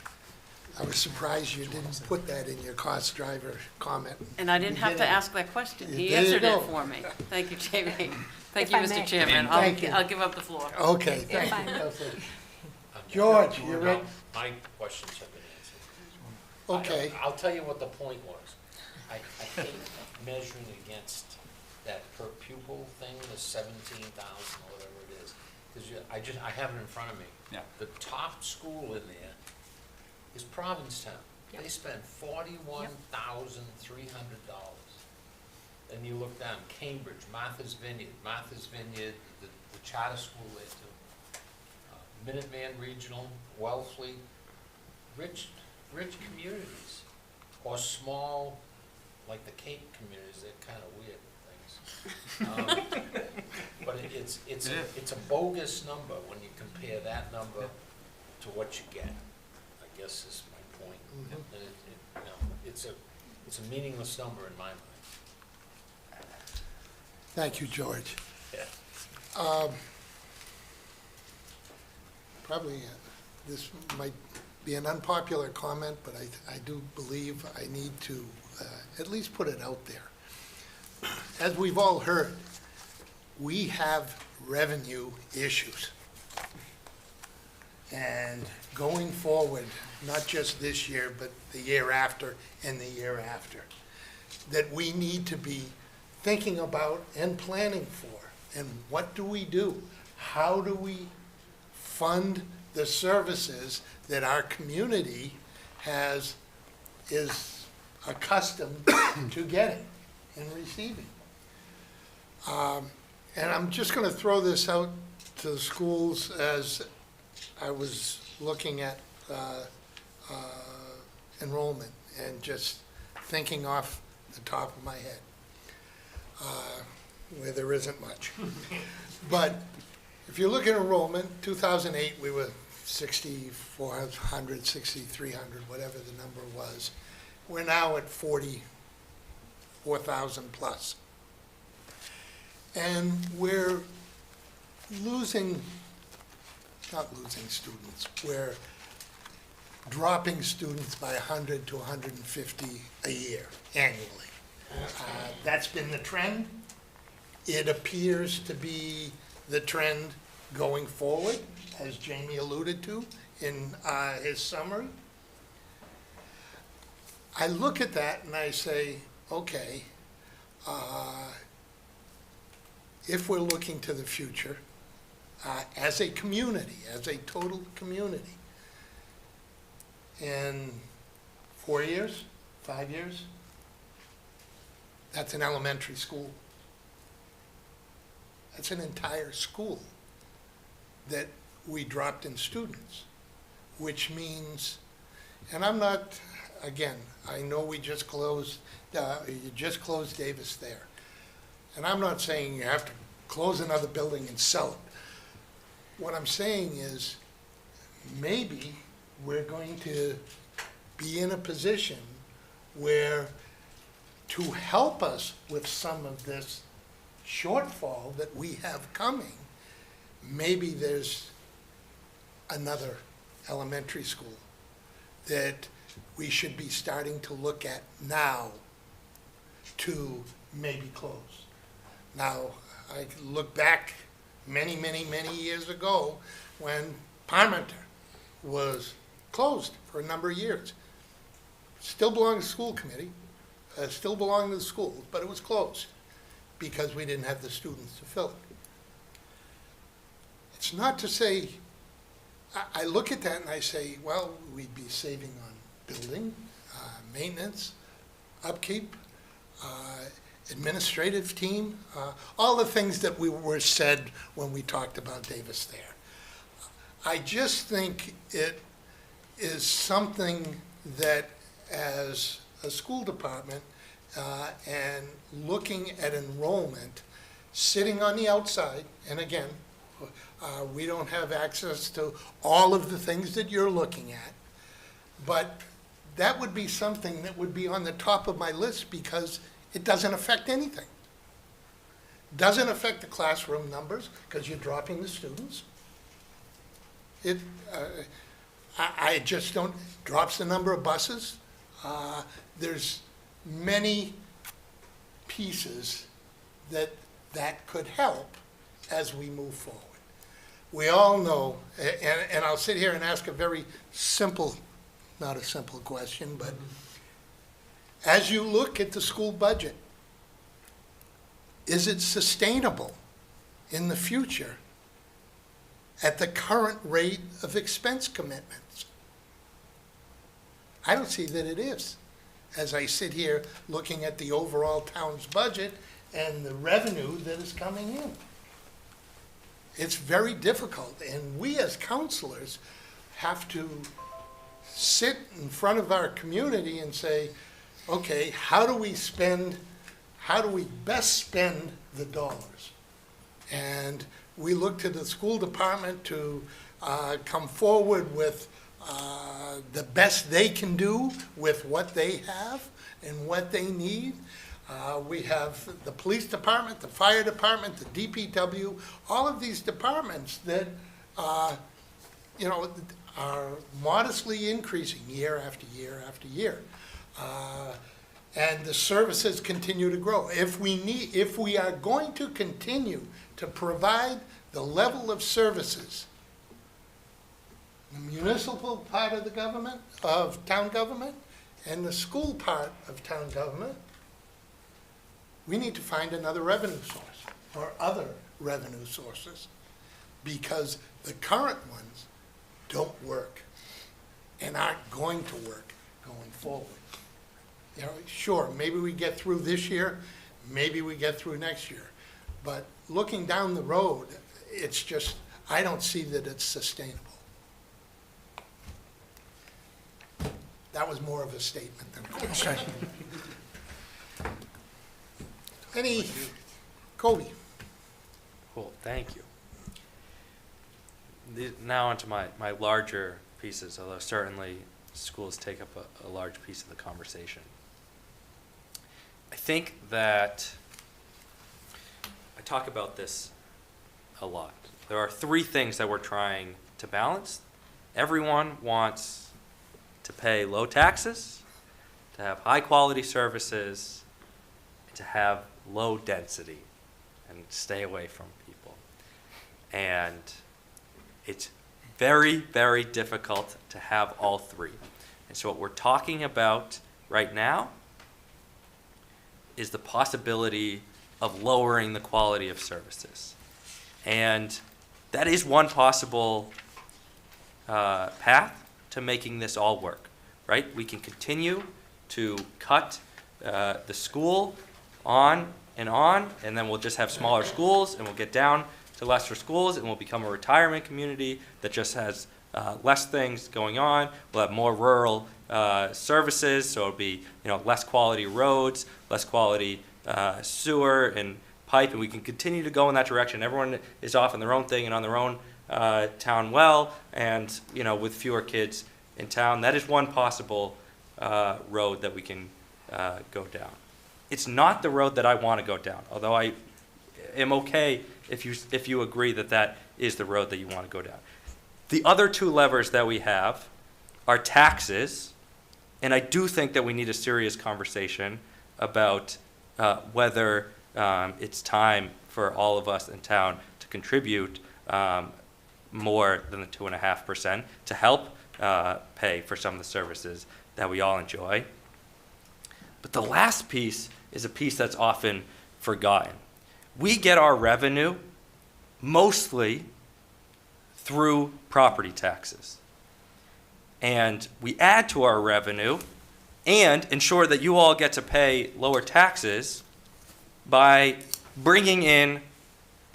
I was surprised you didn't put that in your cost driver comment. And I didn't have to ask that question. He There you answered go. it for me. Thank you, Jamie. Thank If you, I Mr. may. Chairman. Thank you. I'll give up the floor. Okay, thank If I you. may. Counselor. George, you ready? My questions have been answered. Okay. I'll tell you what the point was. I hate measuring against that per pupil thing, the 17,000 or whatever it is. Because I have it in front of me. Yeah. The top school in there is Provincetown. They spend $41,300. And you look down, Cambridge, Martha's Vineyard, the charter school there too. Minuteman Regional, Wellfleet, rich communities, or small, like the Cape communities, they're kind of weird things. But it's a bogus number when you compare that number to what you get, I guess is my point. And it's a meaningless number in my mind. Thank you, George. Probably this might be an unpopular comment, but I do believe I need to at least put it out there. As we've all heard, we have revenue issues. And going forward, not just this year, but the year after and the year after, that we need to be thinking about and planning for. And what do we do? How do we fund the services that our community is accustomed to getting and receiving? And I'm just going to throw this out to the schools as I was looking at enrollment and just thinking off the top of my head, where there isn't much. But if you look at enrollment, 2008, we were 6,400, 6,300, whatever the number was. We're now at 44,000 plus. And we're not losing students, we're dropping students by 100 to 150 a year annually. That's been the trend. It appears to be the trend going forward, as Jamie alluded to in his summary. I look at that and I say, okay, if we're looking to the future, as a community, as a total community, in 4 years, 5 years, that's an elementary school. That's an entire school that we dropped in students, which means, and I'm not, again, I know we just closed, you just closed Davis there. And I'm not saying you have to close another building and sell it. What I'm saying is maybe we're going to be in a position where to help us with some of this shortfall that we have coming, maybe there's another elementary school that we should be starting to look at now to maybe close. Now, I look back many, many, many years ago when Parmenter was closed for a number of years. Still belonged to the school committee, still belonged to the schools, but it was closed because we didn't have the students to fill it. It's not to say, I look at that and I say, well, we'd be saving on building, maintenance, upkeep, administrative team, all the things that were said when we talked about Davis there. I just think it is something that as a school department and looking at enrollment, sitting on the outside, and again, we don't have access to all of the things that you're looking at, but that would be something that would be on the top of my list because it doesn't affect anything. Doesn't affect the classroom numbers because you're dropping the students. I just don't, drops the number of buses. There's many pieces that could help as we move forward. We all know, and I'll sit here and ask a very simple, not a simple question, but as you look at the school budget, is it sustainable in the future at the current rate of expense commitments? I don't see that it is. As I sit here looking at the overall town's budget and the revenue that is coming in. It's very difficult, and we as counselors have to sit in front of our community and say, okay, how do we best spend the dollars? And we look to the school department to come forward with the best they can do with what they have and what they need. We have the police department, the fire department, the DPW, all of these departments that, you know, are modestly increasing year after year after year. And the services continue to grow. If we are going to continue to provide the level of services, the municipal part of the government, of town government, and the school part of town government, we need to find another revenue source or other revenue sources because the current ones don't work and aren't going to work going forward. You know, sure, maybe we get through this year, maybe we get through next year, but looking down the road, it's just, I don't see that it's sustainable. That was more of a statement than a question. Any, Kobe? Cool, thank you. Now onto my larger pieces, although certainly schools take up a large piece of the conversation. I think that I talk about this a lot. There are three things that we're trying to balance. Everyone wants to pay low taxes, to have high quality services, and to have low density and stay away from people. And it's very, very difficult to have all three. And so what we're talking about right now is the possibility of lowering the quality of services. And that is one possible path to making this all work, right? We can continue to cut the school on, and then we'll just have smaller schools, and we'll get down to lesser schools, and we'll become a retirement community that just has less things going on. We'll have more rural services, so it'll be, you know, less quality roads, less quality sewer and pipe, and we can continue to go in that direction. Everyone is off on their own thing and on their own town well, and, you know, with fewer kids in town. That is one possible road that we can go down. It's not the road that I want to go down, although I am okay if you agree that that is the road that you want to go down. The other two levers that we have are taxes, and I do think that we need a serious conversation about whether it's time for all of us in town to contribute more than the 2.5% to help pay for some of the services that we all enjoy. But the last piece is a piece that's often forgotten. We get our revenue mostly through property taxes. And we add to our revenue and ensure that you all get to pay lower taxes by bringing in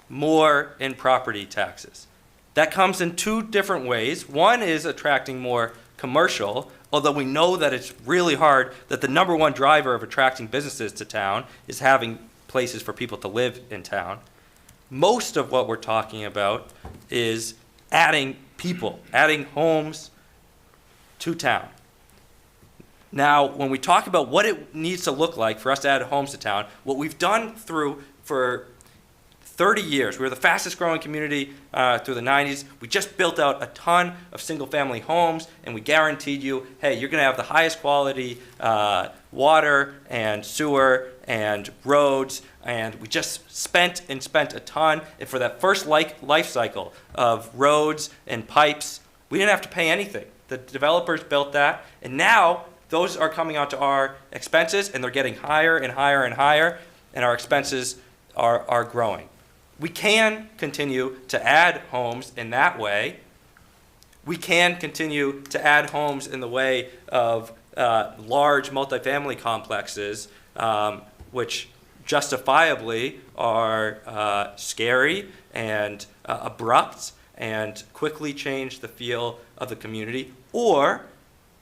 more in property taxes. That comes in two different ways. One is attracting more commercial although we know that it's really hard, that the number one driver of attracting businesses to town is having places for people to live in town. Most of what we're talking about is adding people, adding homes to town. Now, when we talk about what it needs to look like for us to add homes to town, what we've done for 30 years, we were the fastest growing community through the 90s. We just built out a ton of single family homes, and we guaranteed you, hey, you're going to have the highest quality water and sewer and roads, and we just spent a ton. And for that first life cycle of roads and pipes, we didn't have to pay anything. The developers built that, and now those are coming onto our expenses, and they're getting higher and higher and higher, and our expenses are growing. We can continue to add homes in that way. We can continue to add homes in the way of large multifamily complexes, which justifiably are scary and abrupt and quickly change the feel of the community. Or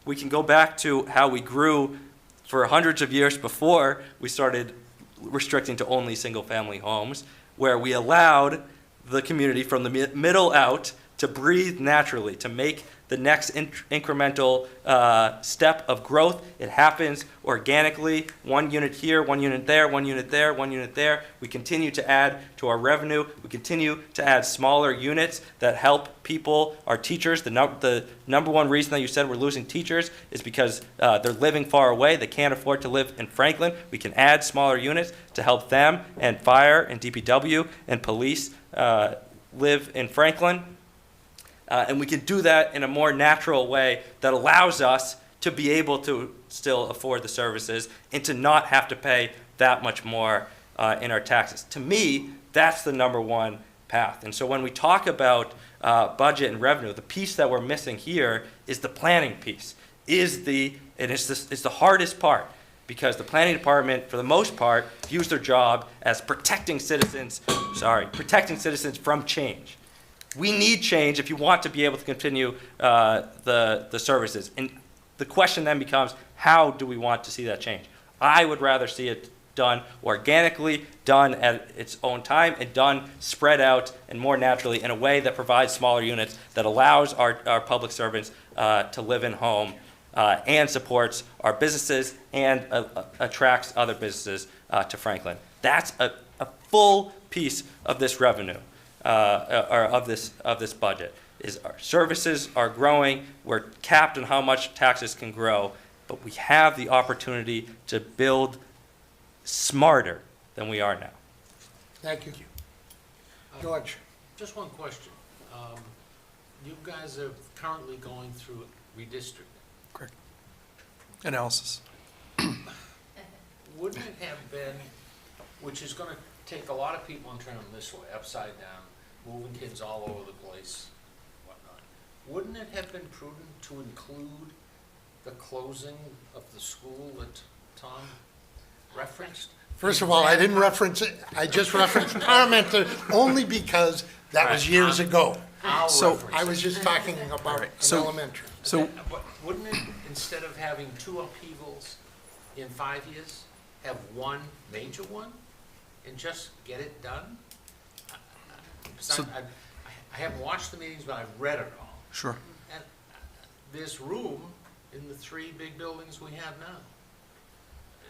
we can go back to how we grew for hundreds of years before we started restricting to only single-family homes, where we allowed the community from the middle out to breathe naturally, to make the next incremental step of growth. It happens organically, 1 unit here, 1 unit there, 1 unit there, 1 unit there. We continue to add to our revenue. We continue to add smaller units that help people, our teachers. The number one reason that you said we're losing teachers is because they're living far away. They can't afford to live in Franklin. We can add smaller units to help them, and fire and DPW and police live in Franklin. And we can do that in a more natural way that allows us to be able to still afford the services and to not have to pay that much more in our taxes. To me, that's the number one path. And so when we talk about budget and revenue, the piece that we're missing here is the planning piece. It's the hardest part, because the planning department, for the most part, views their job as protecting citizens from change. We need change if you want to be able to continue the services. And the question then becomes, how do we want to see that change? I would rather see it done organically, done at its own time, and done spread out and more naturally in a way that provides smaller units, that allows our public servants to live in home, and supports our businesses and attracts other businesses to Franklin. That's a full piece of this revenue. Or of this budget, is our services are growing. We're capped on how much taxes can grow, but we have the opportunity to build smarter than we are now. Thank you. George? Just one question. You guys are currently going through redistricting. Correct. Analysis. Wouldn't it have been, which is going to take a lot of people and turn them this way, upside down, moving kids all over the place, whatnot. Wouldn't it have been prudent to include the closing of the school that Tom referenced? First of all, I didn't reference it. I just referenced Parmenter only because that was years ago. So I was just talking about an elementary. But wouldn't it, instead of having 2 upheavals in 5 years, have one major one and just get it done? I haven't watched the meetings, but I've read it all. Sure. And there's room in the 3 big buildings we have now.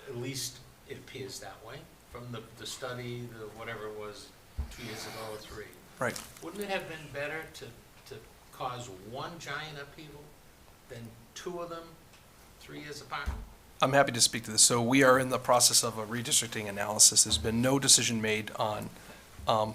At least it appears that way from the study, the whatever it was 2 years ago or 3. Right. Wouldn't it have been better to cause one giant upheaval than 2 of them 3 years apart? I'm happy to speak to this. So we are in the process of a redistricting analysis. There's been no decision made on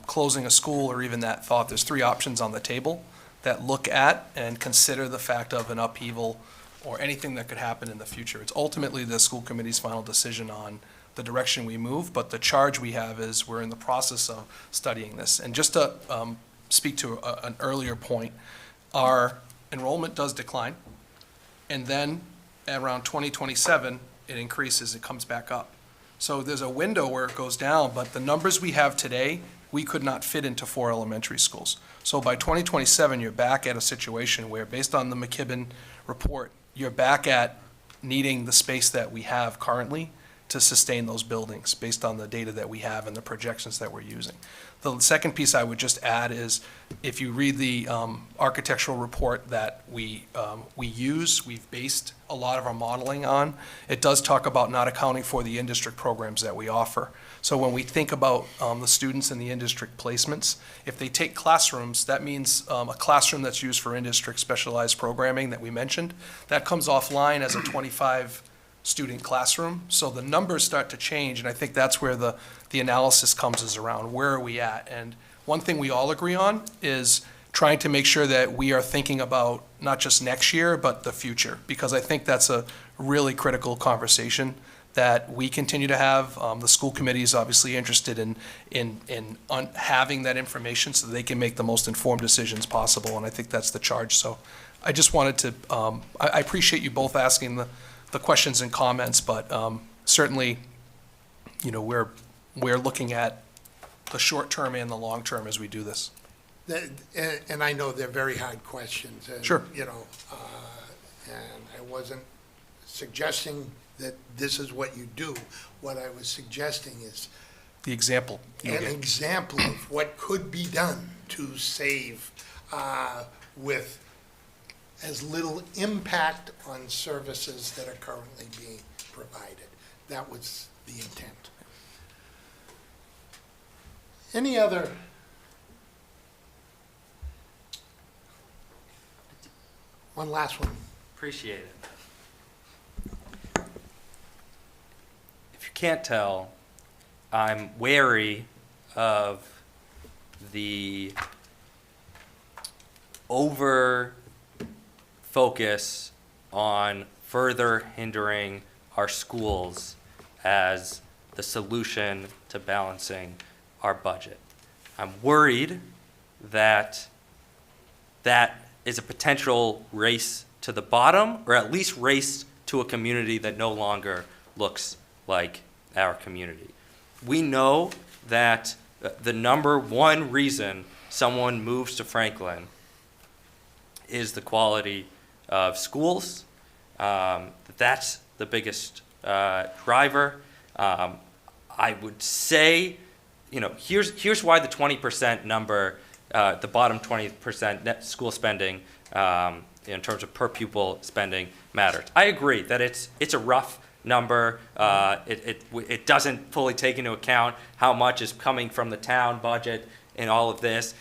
closing a school or even that thought. There's 3 options on the table that look at and consider the fact of an upheaval or anything that could happen in the future. It's ultimately the school committee's final decision on the direction we move, but the charge we have is we're in the process of studying this. And just to speak to an earlier point, our enrollment does decline, and then around 2027, it increases, it comes back up. So there's a window where it goes down, but the numbers we have today, we could not fit into 4 elementary schools. So by 2027, you're back at a situation where, based on the McKibben report, you're back at needing the space that we have currently to sustain those buildings based on the data that we have and the projections that we're using. The second piece I would just add is, if you read the architectural report that we use, we've based a lot of our modeling on, it does talk about not accounting for the in-district programs that we offer. So when we think about the students in the in-district placements, if they take classrooms, that means a classroom that's used for in-district specialized programming that we mentioned, that comes offline as a 25 student classroom. So the numbers start to change, and I think that's where the analysis comes, is around where are we at. And one thing we all agree on is trying to make sure that we are thinking about not just next year, but the future, because I think that's a really critical conversation that we continue to have. The school committee is obviously interested in having that information so that they can make the most informed decisions possible, and I think that's the charge. So I just wanted to, I appreciate you both asking the questions and comments, but certainly, you know, we're looking at the short term and the long term as we do this. And I know they're very hard questions. And, Sure. You know, and I wasn't suggesting that this is what you do. What I was suggesting is The example. an example of what could be done to save with as little impact on services that are currently being provided. That was the intent. Any other? One last one. Appreciate it. If you can't tell, I'm wary of the over focus on further hindering our schools as the solution to balancing our budget. I'm worried that that is a potential race to the bottom, or at least race to a community that no longer looks like our community. We know that the number one reason someone moves to Franklin is the quality of schools. That's the biggest driver. I would say, you know, here's why the 20% number, the bottom 20% net school spending, in terms of per pupil spending, matters. I agree that it's a rough number. It doesn't fully take into account how much is coming from the town budget and all of this.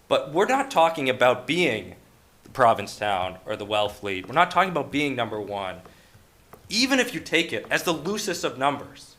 But we're not talking about being the Provincetown or the Wellfleet. We're not talking about being number one. Even if you take it as the loosest of numbers,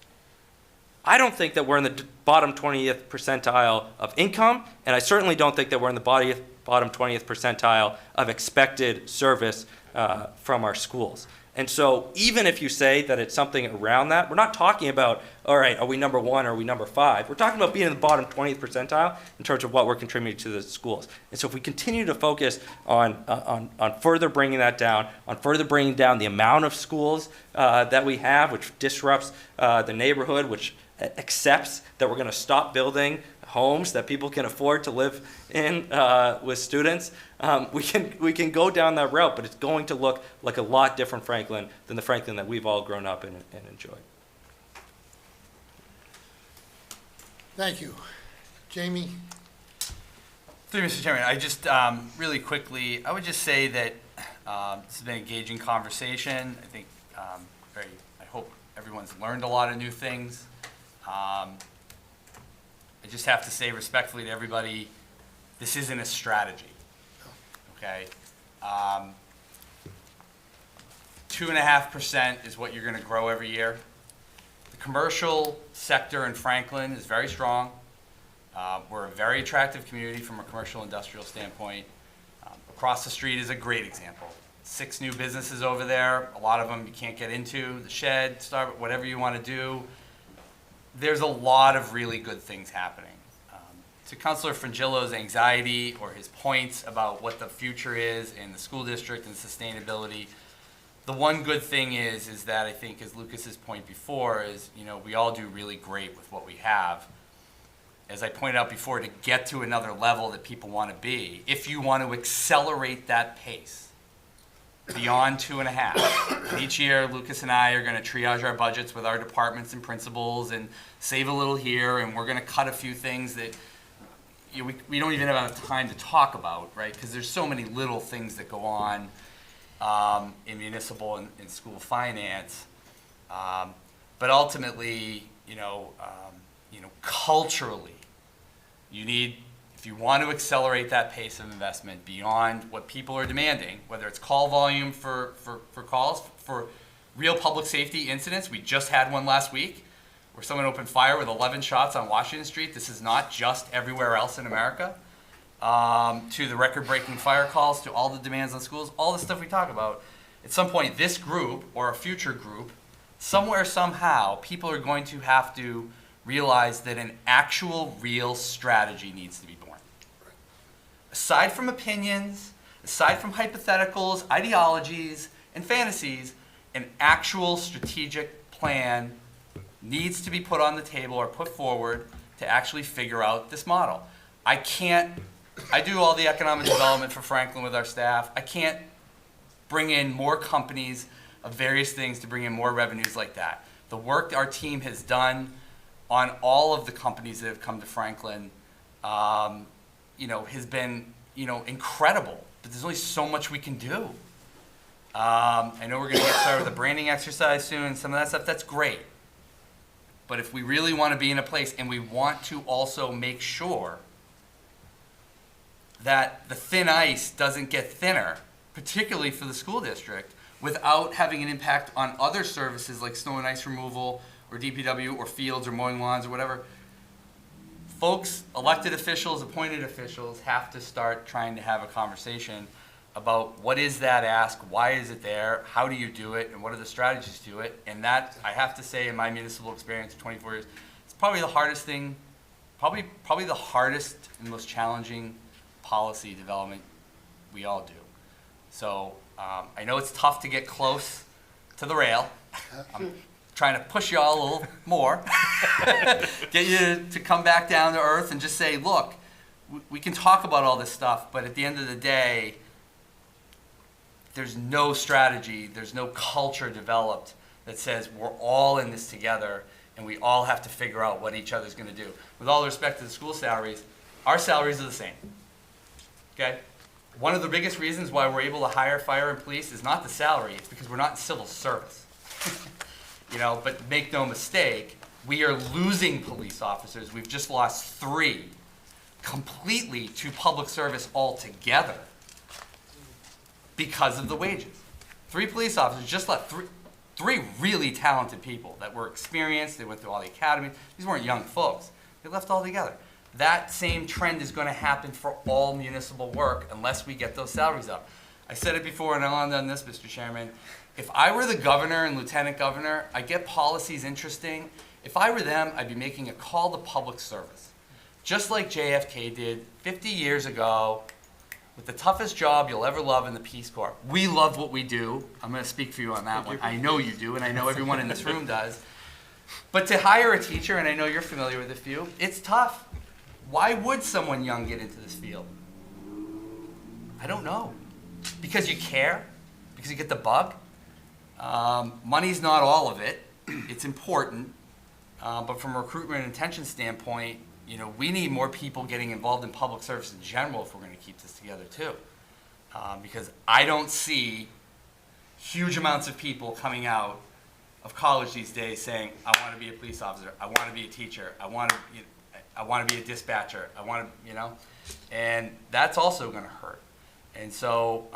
I don't think that we're in the bottom 20th percentile of income, and I certainly don't think that we're in the bottom 20th percentile of expected service from our schools. And so even if you say that it's something around that, we're not talking about, all right, are we number one or are we number five? We're talking about being in the bottom 20th percentile in terms of what we're contributing to the schools. And so if we continue to focus on further bringing that down, on further bringing down the amount of schools that we have, which disrupts the neighborhood, which accepts that we're going to stop building homes that people can afford to live in with students, we can go down that route, but it's going to look like a lot different Franklin than the Franklin that we've all grown up in and enjoyed. Thank you. Jamie? Through you, Mr. Chairman, I just, really quickly, I would just say that this has been an engaging conversation. I think, I hope everyone's learned a lot of new things. I just have to say respectfully to everybody, this isn't a strategy, okay? 2.5% is what you're gonna grow every year. The commercial sector in Franklin is very strong. We're a very attractive community from a commercial industrial standpoint. Across the street is a great example. 6 new businesses over there, a lot of them you can't get into, the Shed, Starbucks, whatever you wanna do. There's a lot of really good things happening. To Councilor Frangillo's anxiety or his points about what the future is in the school district and sustainability, the one good thing is that I think, as Lucas's point before, is, you know, we all do really great with what we have. As I pointed out before, to get to another level that people want to be, if you want to accelerate that pace, beyond 2.5. And each year, Lucas and I are going to triage our budgets with our departments and principals and save a little here, and we're going to cut a few things that we don't even have enough time to talk about, right? Because there's so many little things that go on in municipal and in school finance. But ultimately, culturally, you need, if you want to accelerate that pace of investment beyond what people are demanding, whether it's call volume for calls, for real public safety incidents. We just had one last week where someone opened fire with 11 shots on Washington Street. This is not just everywhere else in America. To the record-breaking fire calls, to all the demands on schools, all the stuff we talk about. At some point, this group or a future group, somewhere, somehow, people are going to have to realize that an actual, real strategy needs to be born. Aside from opinions, aside from hypotheticals, ideologies, and fantasies, an actual strategic plan needs to be put on the table or put forward to actually figure out this model. I do all the economic development for Franklin with our staff. I can't bring in more companies of various things to bring in more revenues like that. The work our team has done on all of the companies that have come to Franklin, has been, incredible. But there's only so much we can do. I know we're going to get started with a branding exercise soon and some of that stuff. That's great. But if we really want to be in a place, and we want to also make sure that the thin ice doesn't get thinner, particularly for the school district, without having an impact on other services like snow and ice removal or DPW or fields or mowing lawns or whatever, folks, elected officials, appointed officials, have to start trying to have a conversation about what is that ask, why is it there, how do you do it, and what are the strategies to it. And that, I have to say, in my municipal experience of 24 years, it's probably the hardest thing, probably the hardest and most challenging policy development we all do. So I know it's tough to get close to the rail. I'm trying to push you all a little more, get you to come back down to earth and just say, look, we can talk about all this stuff, but at the end of the day, there's no strategy, there's no culture developed that says we're all in this together and we all have to figure out what each other's going to do. With all respect to the school salaries, our salaries are the same. Okay? One of the biggest reasons why we're able to hire fire and police is not the salary, it's because we're not in civil service. But make no mistake, we are losing police officers. We've just lost 3 completely to public service altogether because of the wages. 3 police officers just left, 3 really talented people that were experienced, they went through all the academies. These weren't young folks. They left altogether. That same trend is going to happen for all municipal work unless we get those salaries up. I said it before, and I'll end on this, Mr. Chairman. If I were the governor and lieutenant governor, I get policies interesting. If I were them, I'd be making a call to public service. Just like JFK did 50 years ago with the toughest job you'll ever love in the Peace Corps. We love what we do. I'm going to speak for you on that one. I know you do, and I know everyone in this room does. But to hire a teacher, and I know you're familiar with a few, it's tough. Why would someone young get into this field? I don't know. Because you care? Because you get the bug? Money's not all of it. It's important. But from a recruitment and retention standpoint, we need more people getting involved in public service in general if we're going to keep this together too. Because I don't see huge amounts of people coming out of college these days saying, I want to be a police officer, I want to be a teacher, I want to be a dispatcher, and that's also going to hurt. And so,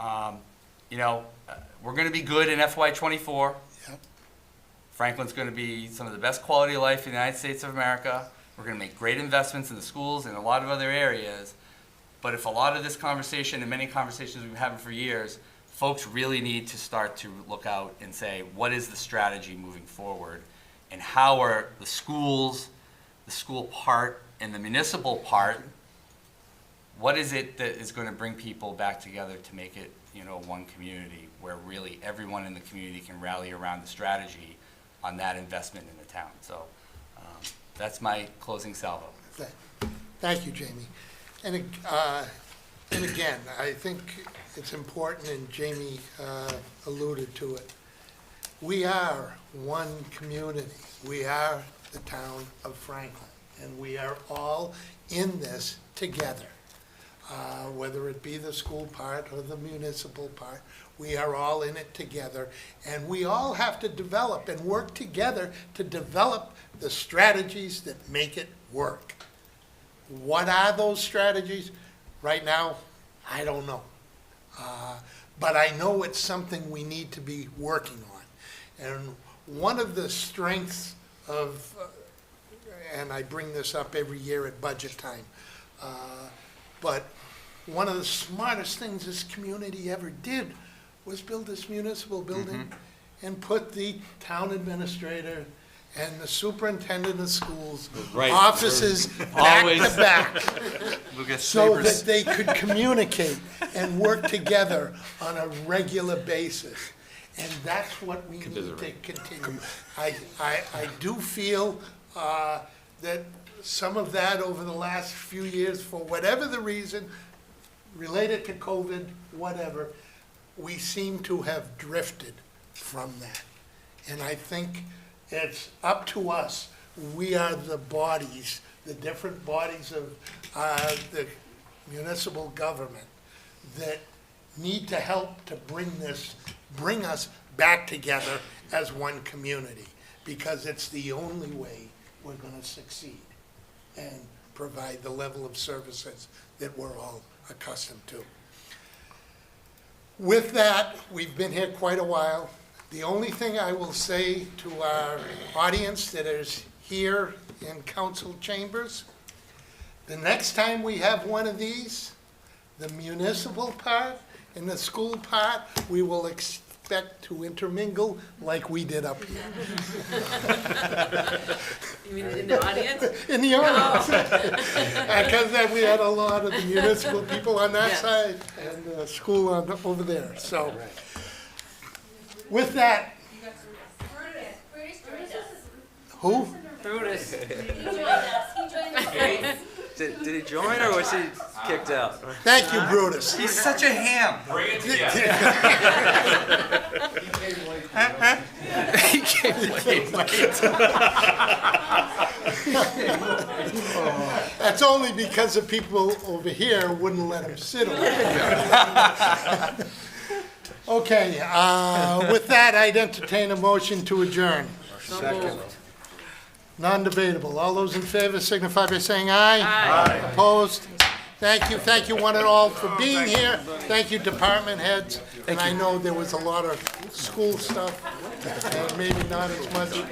we're going to be good in FY24. Yep. Franklin's going to be some of the best quality of life in the United States of America. We're going to make great investments in the schools and a lot of other areas. But if a lot of this conversation and many conversations we've been having for years, folks really need to start to look out and say, what is the strategy moving forward? And how are the schools, the school part, and the municipal part, what is it that is going to bring people back together to make it, one community where really everyone in the community can rally around the strategy on that investment in the town? So that's my closing salvo. Thank you, Jamie. And again, I think it's important, and Jamie alluded to it. We are one community. We are the town of Franklin, and we are all in this together. Whether it be the school part or the municipal part, we are all in it together, and we all have to develop and work together to develop the strategies that make it work. What are those strategies? Right now, I don't know. But I know it's something we need to be working on. And one of the strengths of, and I bring this up every year at budget time, but one of the smartest things this community ever did was build this municipal building and put the town administrator and the superintendent of schools offices back to back so that they could communicate and work together on a regular basis. And that's what we need to continue. I do feel that some of that over the last few years, for whatever the reason, related to COVID, whatever, we seem to have drifted from that. And I think it's up to us. We are the bodies, the different bodies of the municipal government that need to help to bring us back together as one community, because it's the only way we're going to succeed and provide the level of services that we're all accustomed to. With that, we've been here quite a while. The only thing I will say to our audience that is here in council chambers, the next time we have one of these, the municipal part and the school part, we will expect to intermingle like we did up here. You mean in the audience? In the audience. Because then we had a lot of the municipal people on that side and the school over there. So with that, who? Brutus. He joined us. He joined us. Did he join or was he kicked out? Thank you, Brutus. He's such a ham. Bring it together. He came late. That's only because the people over here wouldn't let him sit over there. Okay, with that, I'd entertain a motion to adjourn. Second. Non-debatable. All those in favor signify by saying aye. Aye. Opposed? Thank you one and all for being here. Thank you, department heads. And I know there was a lot of school stuff and maybe not as much